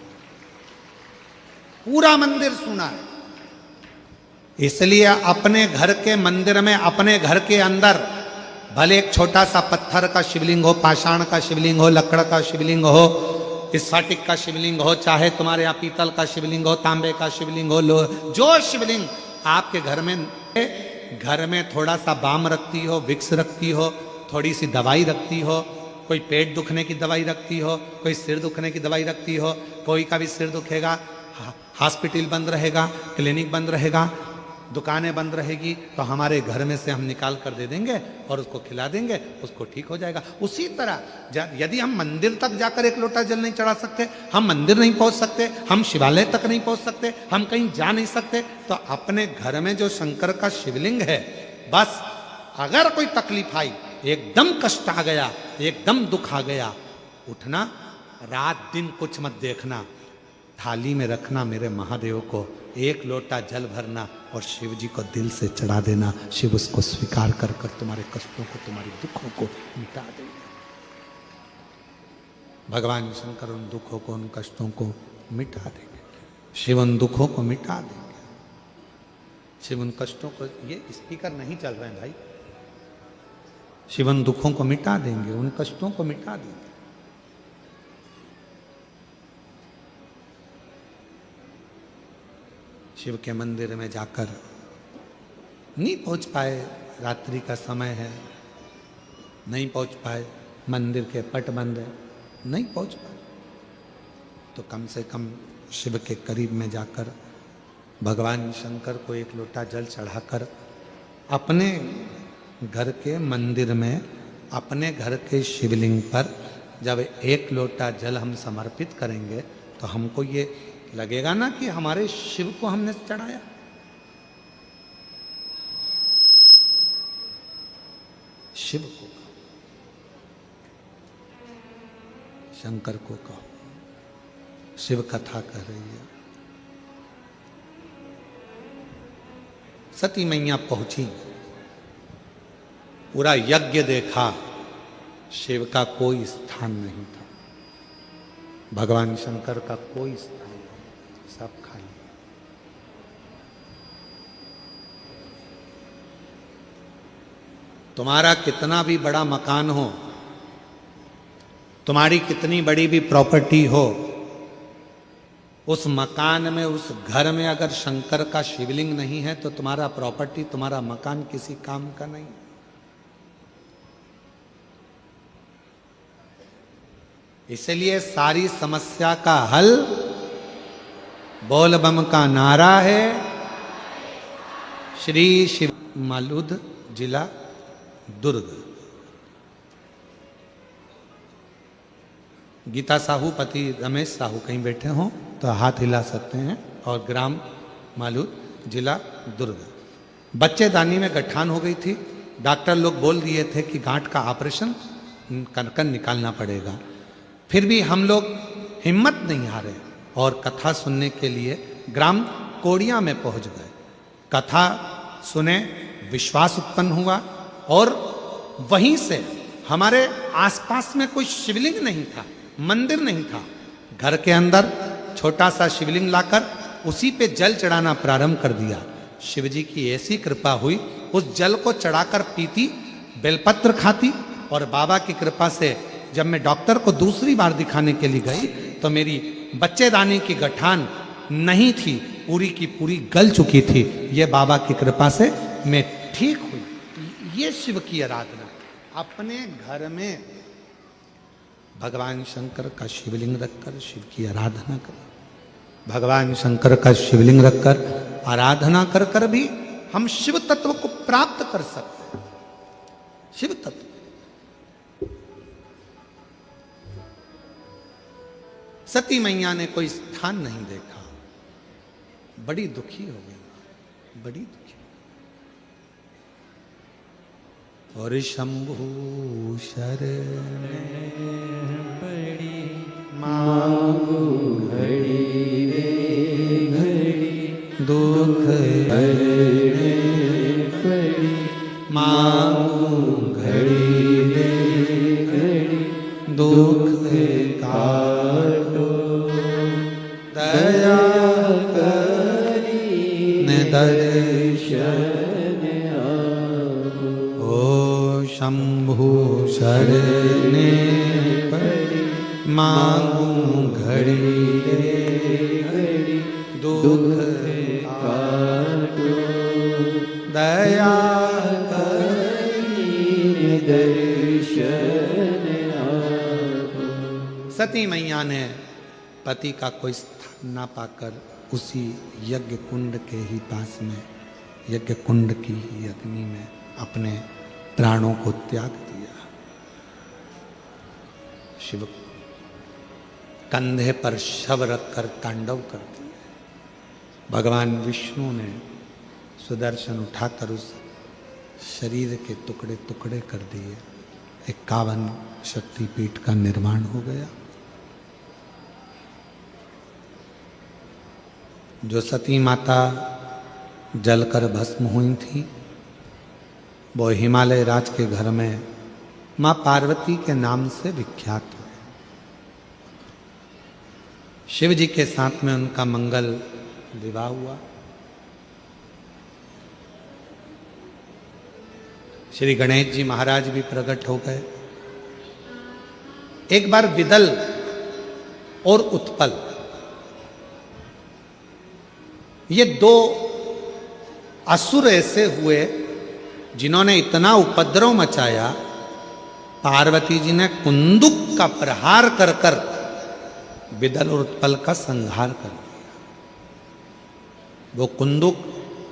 पूरा मंदिर सूना है। इसलिए अपने घर के मंदिर में, अपने घर के अंदर भले एक छोटा सा पत्थर का शिवलिंग हो, पाषाण का शिवलिंग हो, लकड़ का शिवलिंग हो, स्फटिक का शिवलिंग हो, चाहे तुम्हारे यहाँ पीतल का शिवलिंग हो, तांबे का शिवलिंग हो, जो शिवलिंग आपके घर में थोड़ा सा बाम रखती हो, विक्स रखती हो, थोड़ी सी दवाई रखती हो, कोई पेट दुखने की दवाई रखती हो, कोई सिर दुखने की दवाई रखती हो, कोई का भी सिर दुखेगा हॉस्पिटल बंद रहेगा, क्लिनिक बंद रहेगा, दुकानें बंद रहेगी तो हमारे घर में से हम निकाल कर दे देंगे और उसको खिला देंगे, उसको ठीक हो जाएगा। उसी तरह यदि हम मंदिर तक जाकर एक लोटा जल नहीं चढ़ा सकते, हम मंदिर नहीं पहुंच सकते, हम शिवालय तक नहीं पहुंच सकते, हम कहीं जा नहीं सकते, तो अपने घर में जो शंकर का शिवलिंग है, बस अगर कोई तकलीफ आई, एकदम कष्ट आ गया, एकदम दुख आ गया, उठना, रात दिन कुछ मत देखना, थाली में रखना मेरे महादेव को, एक लोटा जल भरना और शिव जी को दिल से चढ़ा देना। शिव उसको स्वीकार कर कर तुम्हारे कष्टों को, तुम्हारे दुखों को मिटा देंगे। भगवान शंकर उन दुखों को, उन कष्टों को मिटा देंगे। शिव उन दुखों को मिटा देंगे। शिव उन कष्टों को, ये स्पीकर नहीं चल रहे हैं भाई, शिव उन दुखों को मिटा देंगे, उन कष्टों को मिटा देंगे। शिव के मंदिर में जाकर नहीं पहुंच पाए, रात्रि का समय है, नहीं पहुंच पाए, मंदिर के पट बंद है, नहीं पहुंच पाए, तो कम से कम शिव के करीब में जाकर भगवान शंकर को एक लोटा जल चढ़ाकर अपने घर के मंदिर में, अपने घर के शिवलिंग पर जब एक लोटा जल हम समर्पित करेंगे तो हमको ये लगेगा ना कि हमारे शिव को हमने चढ़ाया। शिव को कहो, शंकर को कहो, शिव कथा कह रही है। सती मैया पहुंची, पूरा यज्ञ देखा, शिव का कोई स्थान नहीं था, भगवान शंकर का कोई स्थान नहीं, सब खाली। तुम्हारा कितना भी बड़ा मकान हो, तुम्हारी कितनी बड़ी भी प्रॉपर्टी हो, उस मकान में, उस घर में अगर शंकर का शिवलिंग नहीं है तो तुम्हारा प्रॉपर्टी, तुम्हारा मकान किसी काम का नहीं। इसलिए सारी समस्या का हल बोल बम का नारा है। श्री शिव मालूद, जिला दुर्ग। गीता साहू पति रमेश साहू कहीं बैठे हों तो हाथ हिला सकते हैं। और ग्राम मालूद, जिला दुर्ग। बच्चेदानी में गठान हो गई थी, डॉक्टर लोग बोल दिए थे कि गांठ का ऑपरेशन कर निकालना पड़ेगा। फिर भी हम लोग हिम्मत नहीं हारे और कथा सुनने के लिए ग्राम कोड़िया में पहुंच गए। कथा सुने, विश्वास उत्पन्न हुआ और वहीं से हमारे आसपास में कोई शिवलिंग नहीं था, मंदिर नहीं था। घर के अंदर छोटा सा शिवलिंग लाकर उसी पे जल चढ़ाना प्रारंभ कर दिया। शिव जी की ऐसी कृपा हुई, उस जल को चढ़ाकर पीती, बेलपत्र खाती। और बाबा की कृपा से जब मैं डॉक्टर को दूसरी बार दिखाने के लिए गई तो मेरी बच्चेदानी की गठान नहीं थी, पूरी की पूरी गल चुकी थी। ये बाबा की कृपा से मैं ठीक हुई। ये शिव की आराधना। अपने घर में भगवान शंकर का शिवलिंग रखकर शिव की आराधना करें। भगवान शंकर का शिवलिंग रखकर आराधना कर कर भी हम शिव तत्व को प्राप्त कर सकते हैं। शिव तत्व। सती मैया ने कोई स्थान नहीं देखा, बड़ी दुखी हो गई, बड़ी दुखी। और शंभु शरण पड़ी मांगू घड़ी रे घड़ी, दुख हरने पड़ी मांगू घड़ी रे घड़ी, दुख काटो दया करी दर्शन आओ। ओ शंभु शरणे पड़ी मांगू घड़ी रे घड़ी, दुख काटो दया करी दर्शन आओ। सती मैया ने पति का कोई स्थान ना पाकर उसी यज्ञ कुंड के ही पास में यज्ञ कुंड की ही अग्नि में अपने प्राणों को त्याग दिया। शिव कंधे पर शव रखकर तांडव कर दिए। भगवान विष्णु ने सुदर्शन उठाकर उस शरीर के टुकड़े टुकड़े कर दिए। 51 शक्तिपीठ का निर्माण हो गया। जो सती माता जलकर भस्म हुई थी वो हिमालय राज के घर में मां पार्वती के नाम से विख्यात है। शिव जी के साथ में उनका मंगल विवाह हुआ। श्री गणेश जी महाराज भी प्रकट हो गए। एक बार विदल और उत्पल ये दो असुर ऐसे हुए जिन्होंने इतना उपद्रव मचाया, पार्वती जी ने कुंदुक का प्रहार कर कर विदल और उत्पल का संहार कर दिया। वो कुंदुक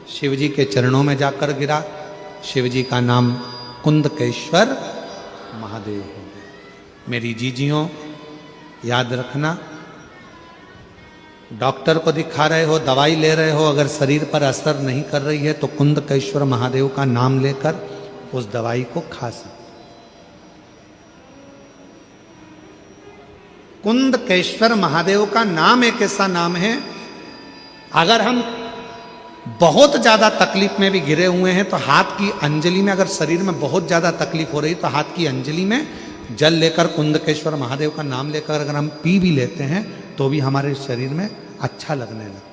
शिव जी के चरणों में जाकर गिरा। शिव जी का नाम कुंदकेश्वर महादेव हो गया। मेरी जीजियों याद रखना, डॉक्टर को दिखा रहे हो, दवाई ले रहे हो, अगर शरीर पर असर नहीं कर रही है तो कुंदकेश्वर महादेव का नाम लेकर उस दवाई को खा सकते। कुंदकेश्वर महादेव का नाम एक ऐसा नाम है, अगर हम बहुत ज्यादा तकलीफ में भी घिरे हुए हैं तो हाथ की अंजलि में, अगर शरीर में बहुत ज्यादा तकलीफ हो रही तो हाथ की अंजलि में जल लेकर कुंदकेश्वर महादेव का नाम लेकर अगर हम पी भी लेते हैं तो भी हमारे शरीर में अच्छा लगने लगता है।